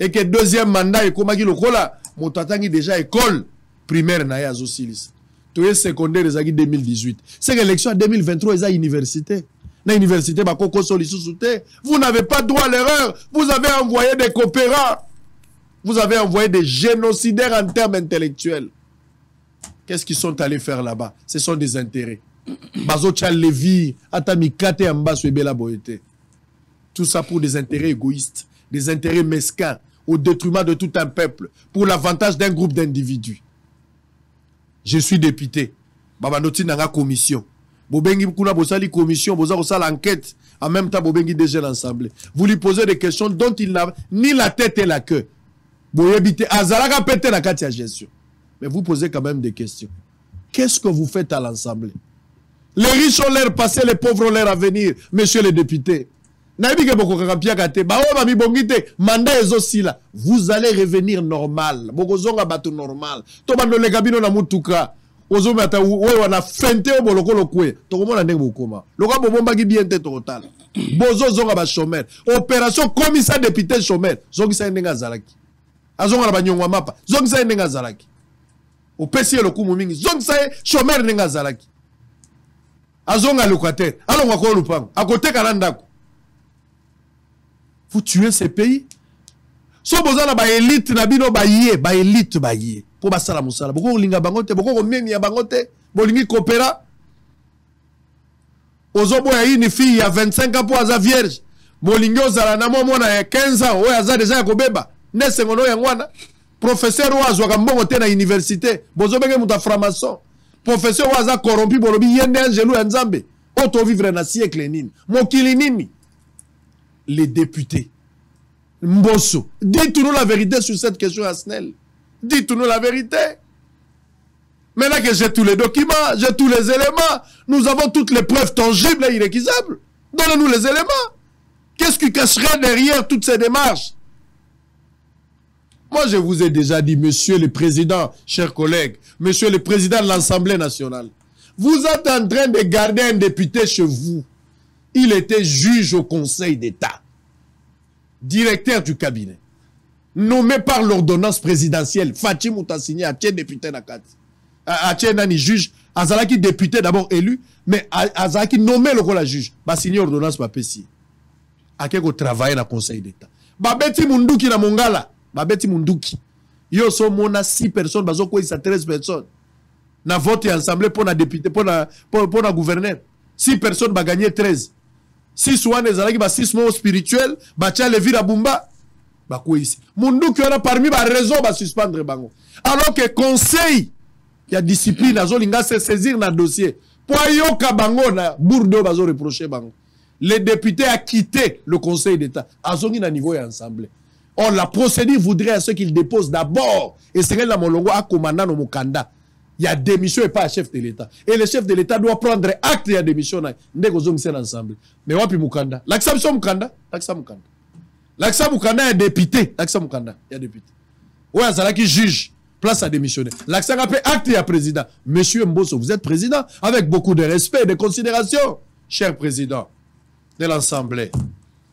Et que deuxième mandat, comme il a déjà école primaire na yazo silis. Tout est secondaire les 2018. C'est l'élection en 2023 ils a université. Na université ba koko solisouté. Vous n'avez pas droit à l'erreur. Vous avez envoyé des coopérants. Vous avez envoyé des génocidaires en termes intellectuels. Qu'est-ce qu'ils sont allés faire là-bas? Ce sont des intérêts. Bazo Tchal Levi, Atami Kate Ambasso et Bela Boete. Tout ça pour des intérêts égoïstes, des intérêts mesquins, au détriment de tout un peuple, pour l'avantage d'un groupe d'individus. Je suis député. Babanoti nanga commission. Bobengi kuna bosali commission, boza bosala enquête. En même temps, Bobengi déjà l'Assemblée. Vous lui posez des questions dont il n'a ni la tête et la queue. Boyebite azalaka pété la katia gestion. Mais vous posez quand même des questions. Qu'est-ce que vous faites à l'Assemblée? Les riches ont l'air passé, les pauvres ont l'air à venir, messieurs les députés. Vous allez revenir normal. Normal. Opération commissaire député chômeur. Au PC le coup mingi zong sae chômeur nenga zalaki azonga locataire alonga ko lupango à côté kalanda. Vous tuez ces pays. So bozala ba élite na bino ba élite ba yé pour basala musala boko linga bangote boko memi ya bangote bolingi coopéra ozobo ya une fille ya 25 ans pour aza vierge bolingi ozala na mwana ya 15 ans oya aza déjà ko beba nesengono ya ngwana professeur oazwaka mbongo te na université bozobenge muta franc-maçon professeur oaza corrompu bolobi yende angelu ya nzambe oto vivre na siècle nini mokili nini. Les députés Mbosso, dites-nous la vérité sur cette question, Asnel. Dites-nous la vérité. Maintenant que j'ai tous les documents, j'ai tous les éléments, nous avons toutes les preuves tangibles et irrécusables. Donnez-nous les éléments. Qu'est-ce qui cacherait derrière toutes ces démarches? Moi, je vous ai déjà dit, monsieur le président, chers collègues, monsieur le président de l'Assemblée nationale, vous êtes en train de garder un député chez vous. Il était juge au Conseil d'État, directeur du cabinet, nommé par l'ordonnance présidentielle. Fatim Moutassini a été député Nakati. A été juge, Azalaki député d'abord élu, mais Azalaki nommé le rôle à juge. Bah signé ordonnance pas pessi. A qui travailler dans le Conseil d'État. Babeti Munduki na Mongala. Babeti Munduki. Yo so mona 6 personnes, bazo quoi ça 13 personnes. Na vote ensemble pour na député, pour na gouverneur. 6 personnes va gagner 13. 6 ouane ezalaki ba 6 mots spirituels, ba tia Levira Bumba, ba quoi ici. Munduki wana parmi ba raison ba suspendre bango. Alors que conseil il y a discipline azolinga se saisir na dossier. Pour yoka bango na Bourdeau bazo reprocher bango. Les députés a quitté le Conseil d'État. Azongi na niveau et ensemble. Or la procédure voudrait à ce qu'ils déposent d'abord et c'est là mon longo a commandant no mukanda. Il y a démission et pas un chef de l'État. Et le chef de l'État doit prendre acte et démission. Ensemble. Mais wapi Mukanda? L'Aksa Mukanda? L'Aksa Mukanda. L'Aksa Mukanda est député. L'Aksa Mukanda est député. Ouais, c'est là qui juge. Place à démissionner. L'Aksa a fait acte et président. Monsieur Mbosso, vous êtes président avec beaucoup de respect et de considération. Cher président de l'Assemblée.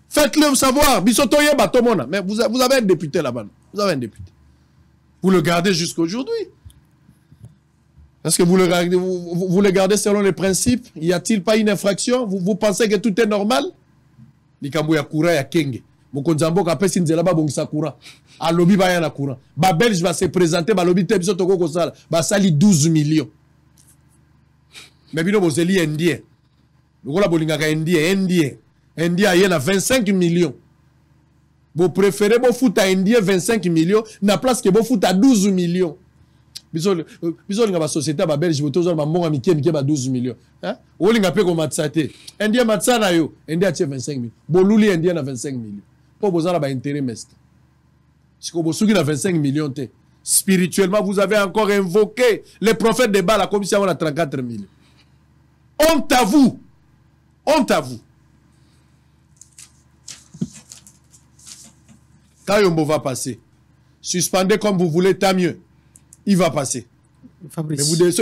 Faites-le savoir. Bissotoye Batomona. Mais vous avez un député là-bas. Vous avez un député. Vous le gardez jusqu'à aujourd'hui. Est-ce que vous le gardez selon les principes? Y a-t-il pas une infraction? Vous pensez que tout est normal? Likambo ya kura ya kenge. Mokonzambo kapesi nzela ba bongisa kura. A lobby ba ya na kura. Ba Belge va se présenter ba lobby te biso toko ko sala. Ba sali 12 millions. Mais bino bozeli indien. Lokola bolinga ka indien. Indien yena 25 millions. Vous préférez bo foot à indien 25 millions na place que bo foot à 12 millions. Bisol nga ba société ba Belge botozo ba mbonga mike ba 12 millions. Hein? Olinga pe ko matsate. Indien matsana yo, indien a 25 millions. Boluli indien na 25 millions. Pour bozala ba intérêt mest. Si ko bosuki na 25 millions te. Spirituellement, vous avez encore invoqué les prophètes de Baal, la commission a 34 millions. Honte à vous. Honte à vous. Kayombo va passer. Suspendez comme vous voulez, tant mieux. Il va passer.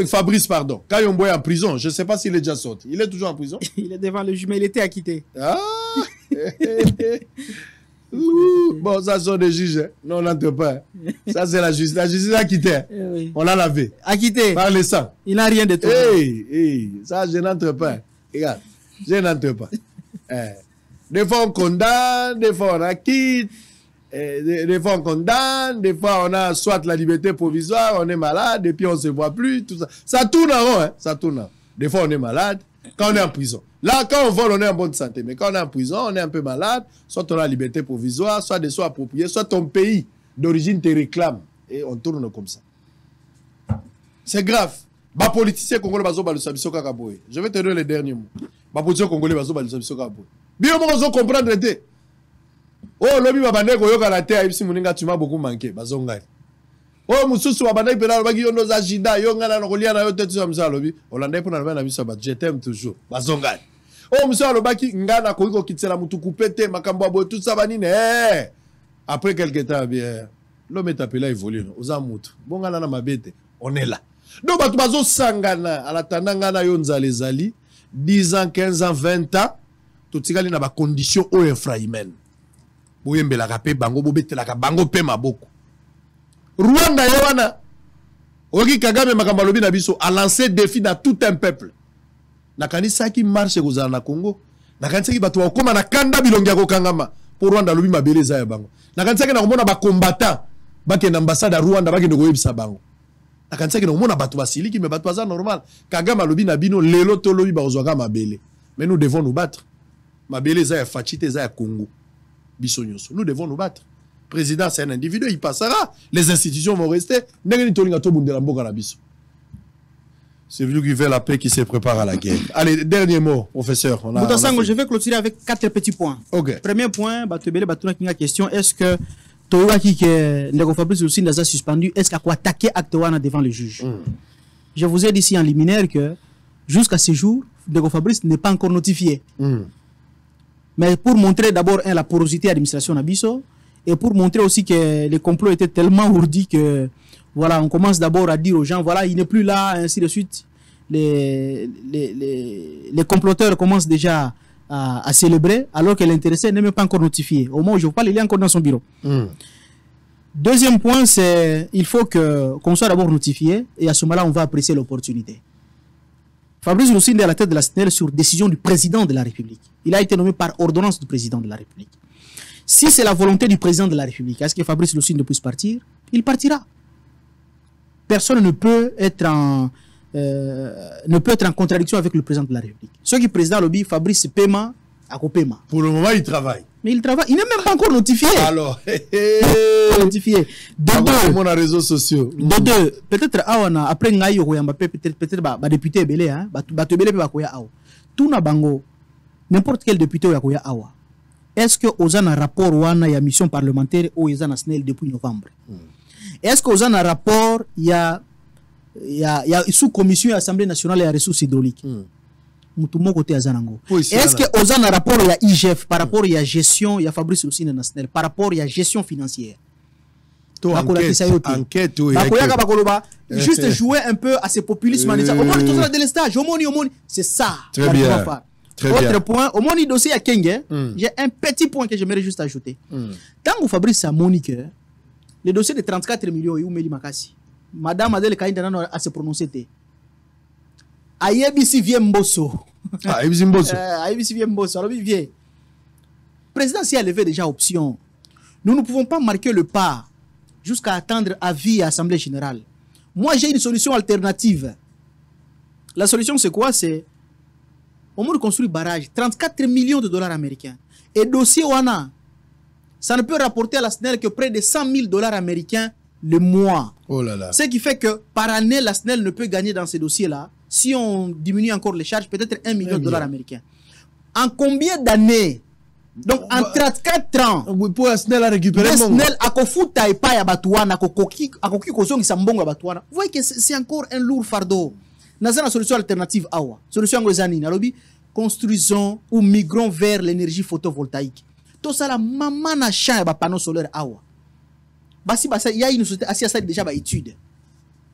Fabrice, pardon. Kayombo est en prison. Je ne sais pas s'il est déjà sorti. Il est toujours en prison. Il est devant le juge, mais il était acquitté. Ah. Bon, ça sont des juges. Non, on n'entre pas. Ça, c'est la justice. La justice est acquittée. Oui. On l'a lavé. Acquitté. Par le sang. Il n'a rien de tout. Ça, je n'entre pas. Regarde, je n'entre pas. Des fois, on condamne, des fois, on acquitte. Des fois on condamne, des fois on a soit la liberté provisoire, on est malade, et puis on ne se voit plus, tout ça. Ça tourne en rond, hein? Ça tourne en rond. Des fois on est malade, quand on est en prison. Là, quand on vole, on est en bonne santé. Mais quand on est en prison, on est un peu malade, soit on a la liberté provisoire, soit des soins appropriés, soit ton pays d'origine te réclame. Et on tourne comme ça. C'est grave. Les politiciens congolais, je vais te donner les derniers mots. Les politiciens congolais, bien, on comprendre. Oh, lobi babande ko yoka la terre ibisi muninga tuma beaucoup manqué bazonga. Oh, mususu babande pela bagi yono za jida yonga na kolia na yote tsu amsa lobi. Olanda po na bana biso ba je t'aime toujours bazonga. Oh, musu alobaki ngana ko iko kitela mutu kupete makambo abo tout ça banine. Après quelque temps bien l'homme est appelé à évoluer oza mutu. Bonga na mabete, on est là. Donc batu bazo sangana ala tananga na yo nzale zali 10 ans, 15 ans, 20 ans tout tikali na ba condition o infrahumaine. Boyembelaka pe bango bobetelaka bango pe maboko. Rwanda yewana Oki Kagame makambo lobi na biso a lancé défi dans tout un peuple. Nakanisa ki marche kozala na Congo. Nakanisa ki bato okoma na kanda bilongi ko kangama pour Rwanda lobi mabeleza ya bango. Nakanisa ki na komona ba combattant bake na ambassade ya Rwanda bake ndoko yebisa bango. Nakanisa ki na komona bato basiliki mais bato baza normal. Kagame lobi na bino lelo to lobi ba ozwaka mabele. Mais nous devons nous battre. Mabeleza ya Fachite za ya Congo. Nous devons nous battre. président c'est un individu, il passera. Les institutions vont rester. C'est lui qui veut la paix, qui se prépare à la guerre. Allez, dernier mot, professeur. Je vais clôturer avec 4 petits points. Okay. Premier point, la question, est-ce que Toyoaki que Ndeko Fabrice Lucine a suspendu, est-ce qu'il a attaqué Actewana devant le juge? Je vous ai dit ici en liminaire que jusqu'à ce jour, Ndeko Fabrice n'est pas encore notifié. Mais pour montrer d'abord la porosité de l'administration Nabiso et pour montrer aussi que les complots étaient tellement ourdis que voilà, on commence d'abord à dire aux gens, voilà, il n'est plus là, ainsi de suite. Les comploteurs commencent déjà à célébrer, alors que l'intéressé n'est même pas encore notifié. Au moment où je vous parle, il est encore dans son bureau. Deuxième point, c'est il faut qu'on soit d'abord notifié, et à ce moment-là, on va apprécier l'opportunité. Fabrice Lucine est à la tête de la SNEL sur décision du président de la République. Il a été nommé par ordonnance du président de la République. Si c'est la volonté du président de la République, est-ce que Fabrice Lucine ne puisse partir? Il partira. Personne ne peut être en contradiction avec le président de la République. Ce qui est président lobby, Fabrice Pema, à Kopema. Pour le moment, il travaille. Mais il travaille. Il n'est même pas encore notifié. Alors, notifié. Mon réseaux sociaux. Peut-être après Ngaï peut-être ba député belé hein, ba belé ba koya awa. Tout na bango n'importe quel député ya koya awa. Est-ce que ozana rapport wana ya mission parlementaire ou ezana SNEL depuis novembre? Est-ce que ozana rapport ya sous-commission Assemblée nationale et ressources hydrauliques? Est-ce que aux un rapport il y a IGF par rapport il y a gestion il y a Fabrice Lucine national par rapport il y a gestion financière enquête juste jouer un peu à ces populismes c'est ça. Très bien. Autre point au moins le dossier à Kenge j'ai un petit point que j'aimerais juste ajouter. Tant que Fabrice a monique le dossier de 34 millions et Oumeli Makasi madame Adèle Kaïda a se prononcé Ayebisi vient Mbosso. Ayebisi Mbosso. Ayebisi vient Mbosso. Alors, vient. Président, si elle avait déjà option, nous ne pouvons pas marquer le pas jusqu'à attendre avis à l'Assemblée générale. Moi, j'ai une solution alternative. La solution, c'est quoi? C'est au moins de construire barrage, 34 millions de dollars américains. Et dossier Wana, ça ne peut rapporter à la SNEL que près de 100 000 dollars américains le mois. Oh là là. Ce qui fait que par année, la SNEL ne peut gagner dans ces dossiers-là. Si on diminue encore les charges, peut-être 1 million de dollars américains. En combien d'années? Donc en 34 ans. Pour la SNEL à récupérer. La SNEL a kofuta et pas à Batouana, a koki kozongi sambongo à Batouana. Vous voyez que c'est encore un lourd fardeau. Nous avons une solution alternative. Solution anglaisane. Construisons ou migrons vers l'énergie photovoltaïque. Tout ça, la maman n'a pas de panneau solaire. Il y a une société assise à déjà étude.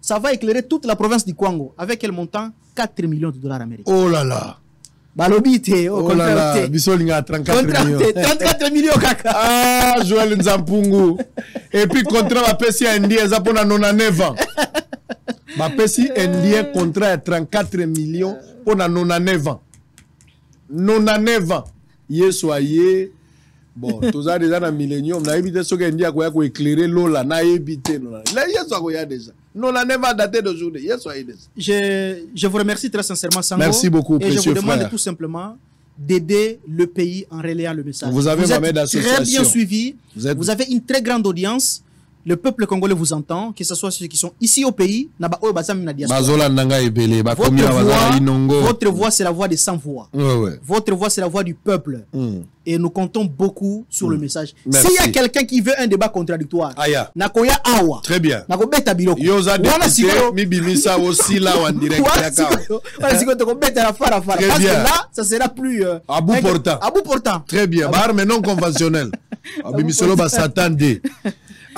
Ça va éclairer toute la province du Kwango. Avec quel montant? 4 millions de dollars américains. Oh là là. Balobité. Oh là là. Bisolinga 34 millions. 34 millions kaka. Ah, Joël Nzampungu. Et puis contrat va passer indien ça pour 99 ans. Va passer indien contrat à 34 millions pour 99 ans. 99 ans. Soyez bon, tout ça déjà dans millénium, on a évité ce qu'on dit à quoi éclairer l'eau là, on a évité. Là, il y a ça qu'il y a déjà. Non, on n'a pas daté d'aujourd'hui. Je vous remercie très sincèrement, Sango. Merci beaucoup, et précieux je vous demande frère. tout simplement d'aider le pays en relayant le message. Vous avez ma main d'association. Très bien suivi. Vous avez une très grande audience. Le peuple congolais vous entend, que ce soit ceux qui sont ici au pays, votre voix, c'est la voix des sans voix. Votre voix, c'est la voix du peuple. Et nous comptons beaucoup sur le message. S'il y a quelqu'un qui veut un débat contradictoire, Nakoya Awa. Très bien. Nakobeta Biloko. Yosa député, Mibimisa aussi là en direct. Parce que là, ça sera plus. À bout portant. À bout portant. Très bien. Bar mais non conventionnel. Abimisolo va s'attendre.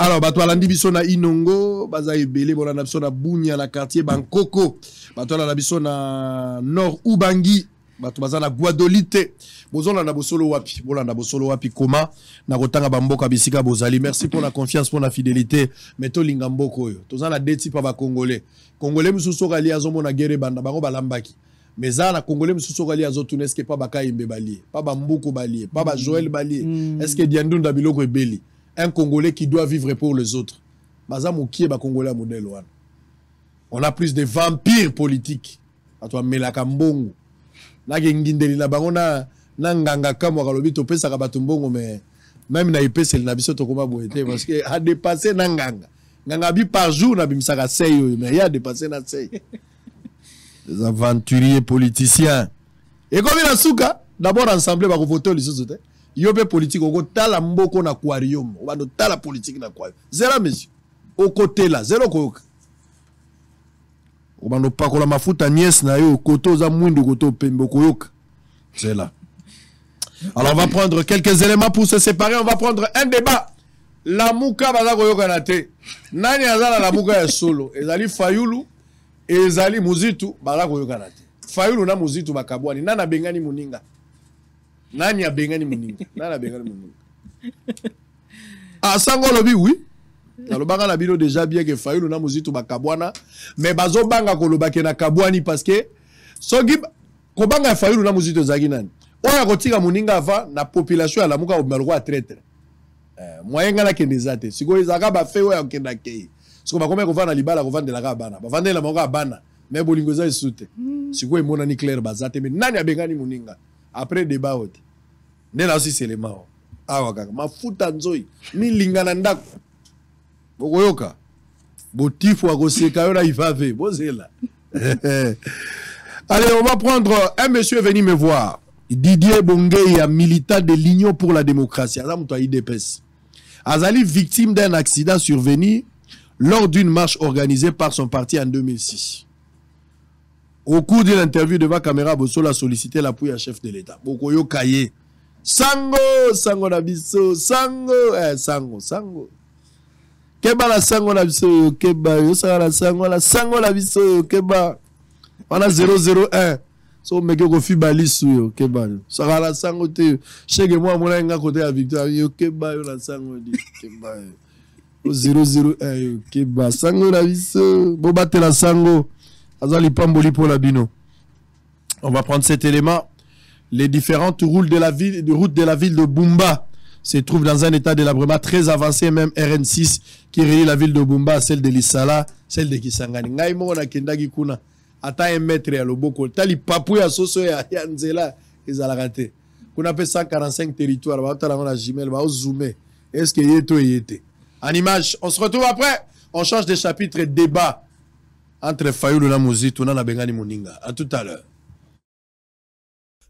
Alors, Batoualandi Bissona Inongo, Bazaï Belé, Bolana Bissona Bounia, la quartier Bankoko, Batoualanda Bissona Nord Ubangi, Batouazana Guadolite, Bozona Nabosolo Wapi, Bolanda Bosolo Wapi Koma, Nakotanga Bamboka Bisika Bozali. Merci pour la confiance, pour la fidélité. Meto Lingamboko, Tozana Deti Paba Congolais. Congolais Moussou Rali Azomo na Guerre Banda, Bango Balambaki. Mais ça, la Congolais Moussou Rali Azotunes, est-ce que pas Baka Imbe Bali, pas Bamboko Bali, pas Joël Bali, est-ce que Diandoun Dabiloko est Beli? Un Congolais qui doit vivre pour les autres. Congolais modèle. On a plus de vampires politiques. Atwa Melaka Mbongo. Na ngindeli na bango na nganga kamwa kalobi to pesa ka batumbongo mais même na ipé c'est na biso to koma boité parce que a dépassé na nganga nganga bi par jour na bimsaka sey mais il a dépassé na sey. Les aventuriers politiciens et comme il a souka d'abord ensemble ba ko voter les autres yobe politique au tala mboko na aquarium on va no tala politique na aquarium zéro monsieur au côté là zéro koyoka on va no pakola mafuta nièce na yo koto za mwindu koto pembe koyoka c'est là. Alors on va prendre quelques éléments pour se séparer, on va prendre un débat. La mouka baza koyoka na te nani azala la mouka ya solo ezali Fayulu ezali Muzitu baza koyoka na te Fayulu na Muzitu bakabwani nana bengani muninga. Nani a bengani muninga? Nani a bengani muninga? Ah, sango lobi, oui. Alors, banga na bino déjà bien que Fayulu na Muzitu bakabwana, mais bazo banga kolobake na kabwani parce que sogi ko banga Fayulu na Muzitu zagi nani. Oya kotika muninga ava na population ya la muka omeloko a traître. Moyenga na kendezate. Siko izaka ba fe oya kenda kei. Siko bakome ko vana libala ko vanda la ka bana. Ba vanda la monga bana. Mais bolingo za isute. Siko emona ni clair bazate mais nani a bengani muninga? Après débat oti nena aussi c'est les mao awa kaka mafuta nzoi ni lingana ndako bokoyoka botifu akoseka yo na ifave bozela. Allez, on va prendre un monsieur venu me voir, Didier Bongeya, militant de l'Union pour la démocratie azamto IDPS azali victime d'un accident survenu lors d'une marche organisée par son parti en 2006. Au cours d'une interview devant la caméra, Bosolo a sollicité l'appui à chef de l'État. Bokoyo Kaye. Sango, sango na biso, sango, sango, sango. Keba la sango na biso, keba, yo la sango la biso, keba. On a 001. So meke ko fi balisu yo, keba. Sara la sango te. Chege moi mona nga côté à victoire, yo keba yo la sango di, keba. 001 yo, keba. Sango na biso, bobate la sango. On va prendre cet élément. Les différentes routes de la ville de Bumba se trouvent dans un état délabrement très avancé, même RN6 qui relie la ville de Bumba à celle de Lissala, celle de Kisangani. Ngai mo na kendagi kuna ata un mètre ya loboko tali papu ya soso ya nzela ezalakate. Kuna pe 145 territoires ba tala na jimel ba zoomer. Est-ce que yeto yete? En image, on se retrouve après, on change de chapitre débat. Entre Fayulu na Muzitu na bengani muninga. À tout à l'heure.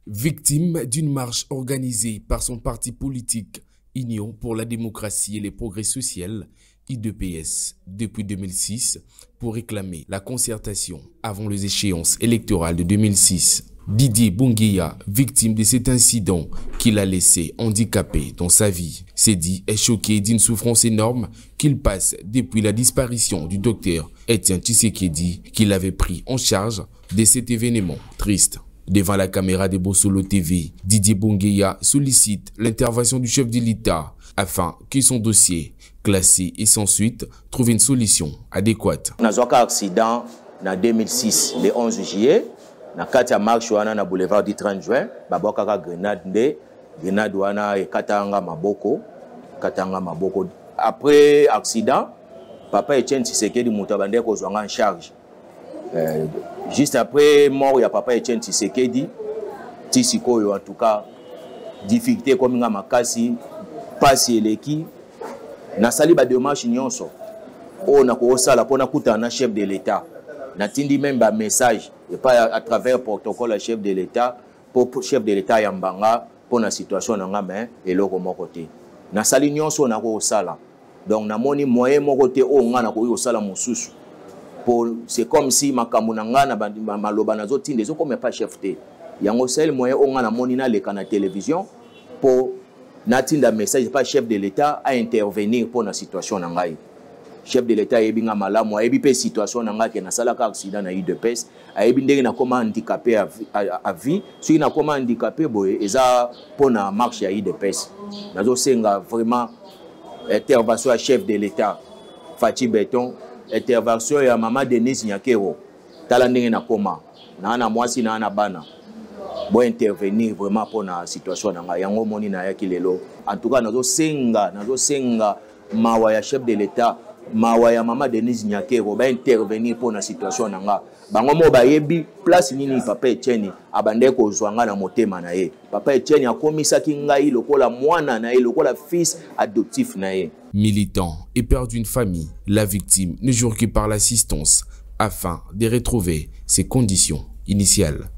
Victime d'une marche organisée par son parti politique Union pour la démocratie et les progrès sociaux, IDPS, depuis 2006, pour réclamer la concertation avant les échéances électorales de 2006. Didier Bongeya, victime de cet incident qui l'a laissé handicapé dans sa vie, s'est dit est choqué d'une souffrance énorme qu'il passe depuis la disparition du docteur Etienne Tshisekedi qu'il avait pris en charge de cet événement triste. Devant la caméra de Bosolo TV, Didier Bongeya sollicite l'intervention du chef de l'État afin que son dossier, classé et sans suite, trouve une solution adéquate. On a eu un accident en 2006, le 11 juillet. Na kati ya marche wana na boulevard du 30 juin baboka ka grenade wana e katanga maboko après accident papa Etienne Tshisekedi muto bande ko zwanga en charge juste après mort ya papa Etienne Tshisekedi tisikoyo en tout cas difficulté comme nga makasi pasi eleki na sali ba démarche nyonso o na ko sala pona kutana chef de l'État natindi même ba message et pas à travers protocole à chef de l'État pour chef de l'État yambanga pour la situation nanga mais et le mon côté na sali nyonso na ko sala donc na moni moyen mon côté o nga na ko sala mosusu pour c'est comme si makambo nanga na maloba nazo tinde zo comme pas chef té yango sel moyen o nga na moni na le kana télévision pour natinda message pas chef de l'État à intervenir pour la situation nanga. Chef de l'État a bien malamu a bien situation nanga ke na sala ka accident na IDPS a bien ndenge na koma handicapé à vie si na koma handicapé boye eza pona marche ya IDPS nazo senga vraiment intervention à chef de l'État Fati Beton intervention ya mama Denise Nyakero tala ndenge na koma na mwasi na bana bo intervenir vraiment pona situation nanga yango moni na ya kilelo en tout cas nazo senga mawa ya chef de l'État mawaya mama Denise Nyakero ba intervenir pour la situation nanga bango mo ba yebi place nini papa Etienne abande ko zwanga na motema na ye papa Etienne akomisaki ngai lokola mwana na ye lokola fils adoptif na ye. Militant et père d'une famille, la victime ne jure que par l'assistance afin de retrouver ses conditions initiales.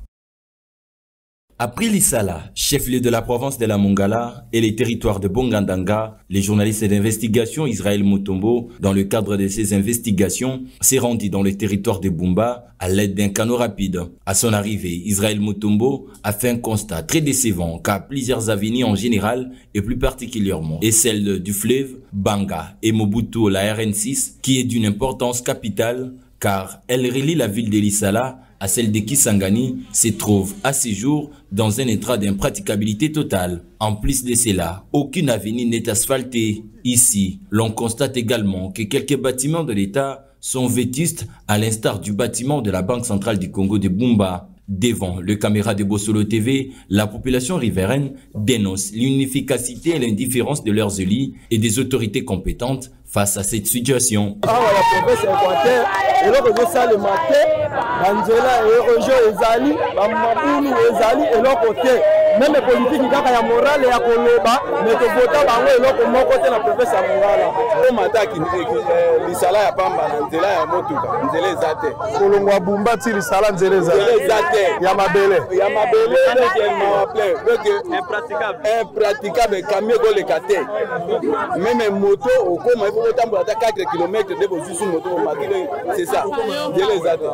Après Lissala, chef-lieu de la province de la Mongala et les territoires de Bongandanga, les journalistes d'investigation Israël Mutombo, dans le cadre de ces investigations, s'est rendu dans le territoire de Bumba à l'aide d'un canot rapide. À son arrivée, Israël Mutombo a fait un constat très décevant car plusieurs avenues en général et plus particulièrement, et celle du fleuve Banga et Mobutu, la RN6, qui est d'une importance capitale car elle relie la ville de Lissala à celle de Kisangani, se trouve à ce jour dans un état d'impraticabilité totale. En plus de cela, aucune avenue n'est asphaltée. Ici, l'on constate également que quelques bâtiments de l'État sont vétustes à l'instar du bâtiment de la Banque centrale du Congo de Bumba. Devant le caméra de Bossolo TV, la population riveraine dénonce l'inefficacité et l'indifférence de leurs élus et des autorités compétentes face à cette situation. Même les politiques, il y a morale et à Koloba, mais que voter bango et l'autre mon côté la province à Mongala. On m'attaque l'Isala ya Pamba, l'Anzela ya Motuka, l'Anzela Zate. Kolongwa Bumba ti l'Isala Nzela Zate. Yamabele. Yamabele, impraticable, camion go le kate. Même moto, au coma, il faut autant pour 4 km de vos sous moto, c'est ça. Nzela Zate.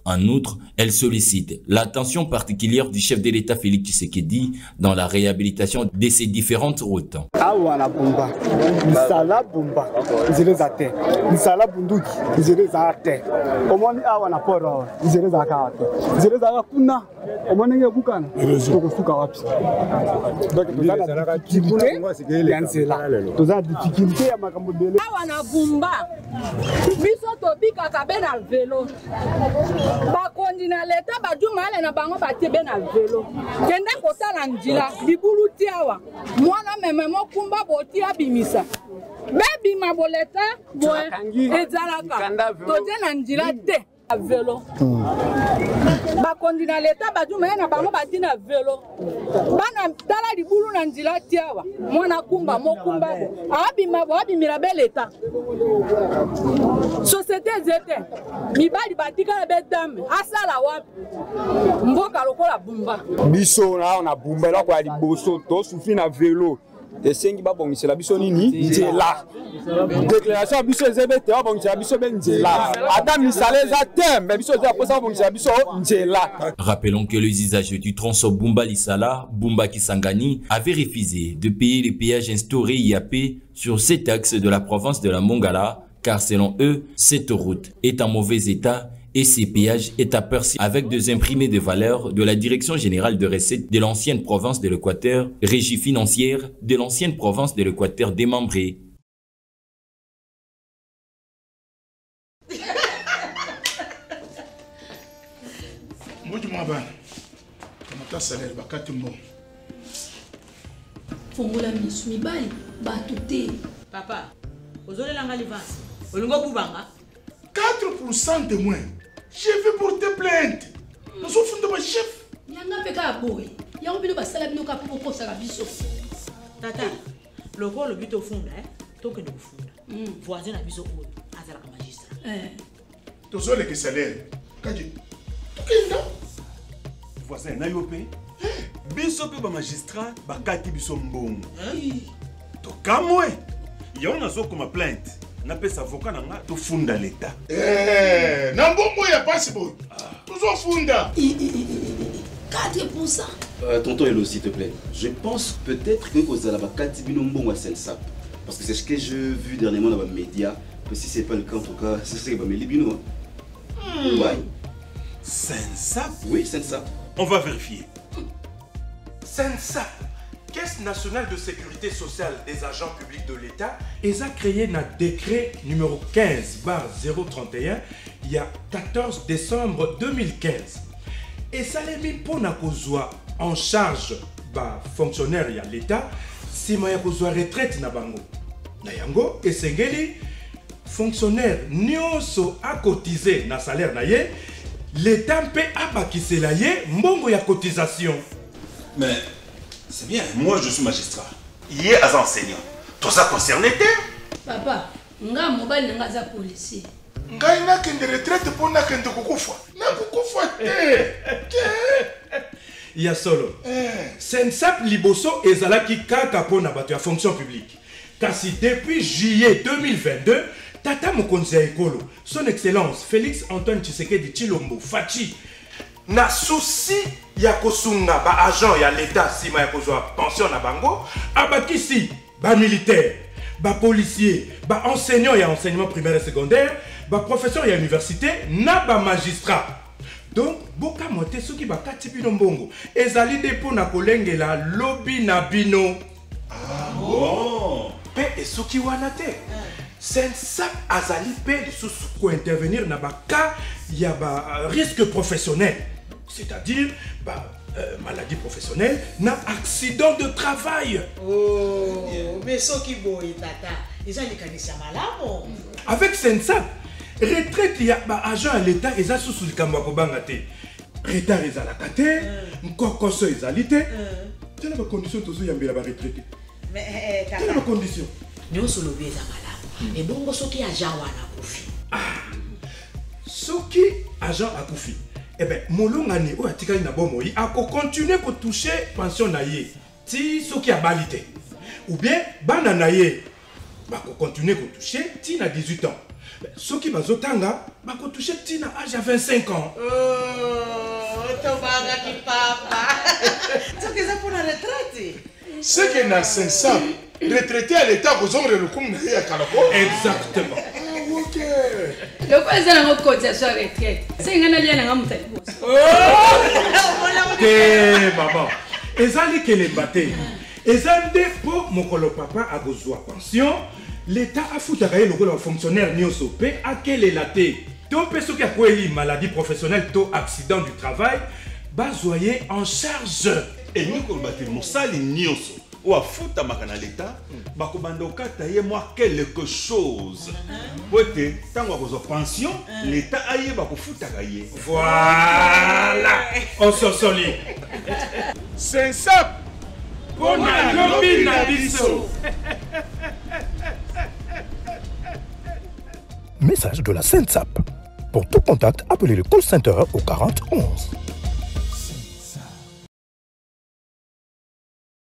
En outre, elle sollicite l'attention particulière du chef de l'État Félix Tshisekedi dans la réhabilitation de ces différentes routes. Awana Bumba, Nisala Bumba, Zerezate, Nisala Bunduki, Zerezate. Omoni awana poro, Zerezakate. Zerezaka kuna, omoni ngekukana. Tokosuka wapi. Donc tuzana difficulté yansela. Tuzana difficulté ya makambo dele. Awana Bumba. Biso tobika kabe na vélo. Ba kondina leta ba jumale na bango ba tebe na vélo. Kenda kotala njila libulu tiawa. Mwana meme mokumba boti abimisa. Bebi maboleta boe ezalaka. Toje na njila te a vélo. Ba kondina leta ba jumale na bango ba tina vélo. Bana tala libulu na njila tiawa. Mwana kumba mokumba abima bo abimira beleta. Société zete mibali batika bedame asala wapi mboka lokola Bumba biso na Bumba eloko ya liboso to sufi na vélo esengi babongisela biso nini nzela déclaration biso ezebe te babongisela biso be nzela ata misala eza te mais biso eza posa babongisela biso nzela. Rappelons que les usagers du tronçon Bumba-Lissala, Bumba-Kisangani avaient refusé de payer les péages instaurés IAP sur cet axe de la province de la Mongala car selon eux, cette route est en mauvais état et ces péages est aperçu avec des imprimés de valeur de la Direction générale de recettes de l'ancienne province de l'Équateur, régie financière de l'ancienne province de l'Équateur démembrée. Papa, ozolela livance. Olingo bubanga 4% de moins. Je vais porter plainte. Nous sommes de ma chef. Yanga peka boy. Yango bino basala bino ka pour ça la biso. Tata, le rôle le but au fond to que nous funda. Voisin na biso o azala ka magistrat. Tozo le que salaire. Kaji. Tukenda. Voisin na yope. Biso pe ba magistrat ba kati biso mbongo. To kamwe. Yona zo comme plainte. Na pesa avocat nanga to funda l'État. Na mbongo ya passe boy. Toujours funda. 4%. Tonton Elo, s'il te plaît. Je pense peut-être que vous allez kati bino mbongo à Sensap. Parce que c'est ce que j'ai vu dernièrement dans les médias. Si c'est pas le cas, en tout cas, c'est ce que va me libino. Ouais. Sensap? Oui, Sensap. On va vérifier. Sensap, Caisse nationale de sécurité sociale des agents publics de l'État, a créé un décret numéro 15/031 il y a 14 décembre 2015. Et ça l'a mis pour en charge bah, fonctionnaire de l'État si ma retraite na bango. Na yango et sengeli fonctionnaire nyonso a cotisé na salaire na ye, l'État peut abakisela ye mbongo ya cotisation. Mais c'est bien, moi je suis magistrat. Hier as enseignant. Tout ça concerné Papa, nga mobile nga za policier. Nga ina kende retraite pour na kende kukufa. Na kukufa Il y a solo. Sensap liboso ezalaki kaka pona bato ya fonction publique. Kasi depuis juillet 2022, Tata Mokonzi ya Ekolo, son excellence Félix Antoine Tshisekedi Tshilombo Fachi, na souci ya kosunga ba agent ya l'État sima ya kozwa pension na bango, abakisi ba militaire, ba policier, ba enseignant ya enseignement primaire et secondaire, ba professeur ya université, na ba magistrat. Donc, boka mote soki ba kati bino mbongo, ezali depo na kolengela lobby na bino. Ah bon? Pe esoki wana te. Sensap azali pe lisusu ko intervenir na ba cas ya ba risque professionnel. C'est-à-dire maladie professionnelle, na accident de travail. Oh, mais ce qui boy tata, ils ont les canisiers malades. Avec Sensap, retraite ya ba agent à l'État eza sous le kamwa ko bangate. Retard ezalaka te, nkokoso ezali te. Quelle est la condition tozo yambela ba retraité? Mais quelle est la condition? Nous sommes le bébé malade. Et bon, ce qui agent wana kufi. Ce qui agent a kufi. Eh bien, molongani o atikali na bomoi a continuer ko toucher pension na ye. Ti ce qui a balité. Ou bien bana na ye ba ko continuer ko toucher ti na 18 ans. Ce qui va zotanga ba ko toucher ti na âge à 25 ans. Oh, tobaga ki papa. Ce que ça pour la retraite. Ce qui n'a Sensap, retraité à l'État aux hommes de l'Okum à Kalako. Exactement. Ok. Le quoi c'est la cotisation retraite? C'est un lien à monter. Que maman. Ezali que les bateaux. Ezali pour mon colo papa a besoin pension. L'État a foutu à le fonctionnaire nyoso pe a quel est la té. Donc personne qui a quoi maladie professionnelle, to accident du travail, bazoyer en charge. Et nous comme bateau mosali nyoso. Ou à foutre à l'État, bakobandoka taille moi quelque chose. Pote, tant qu'on a pension, l'État aille bako foutre à gailler. Voilà, on se solide. Sensap, pour la lobby na biso. Message de la Sensap. Pour tout contact, appelez le call center au 40 11.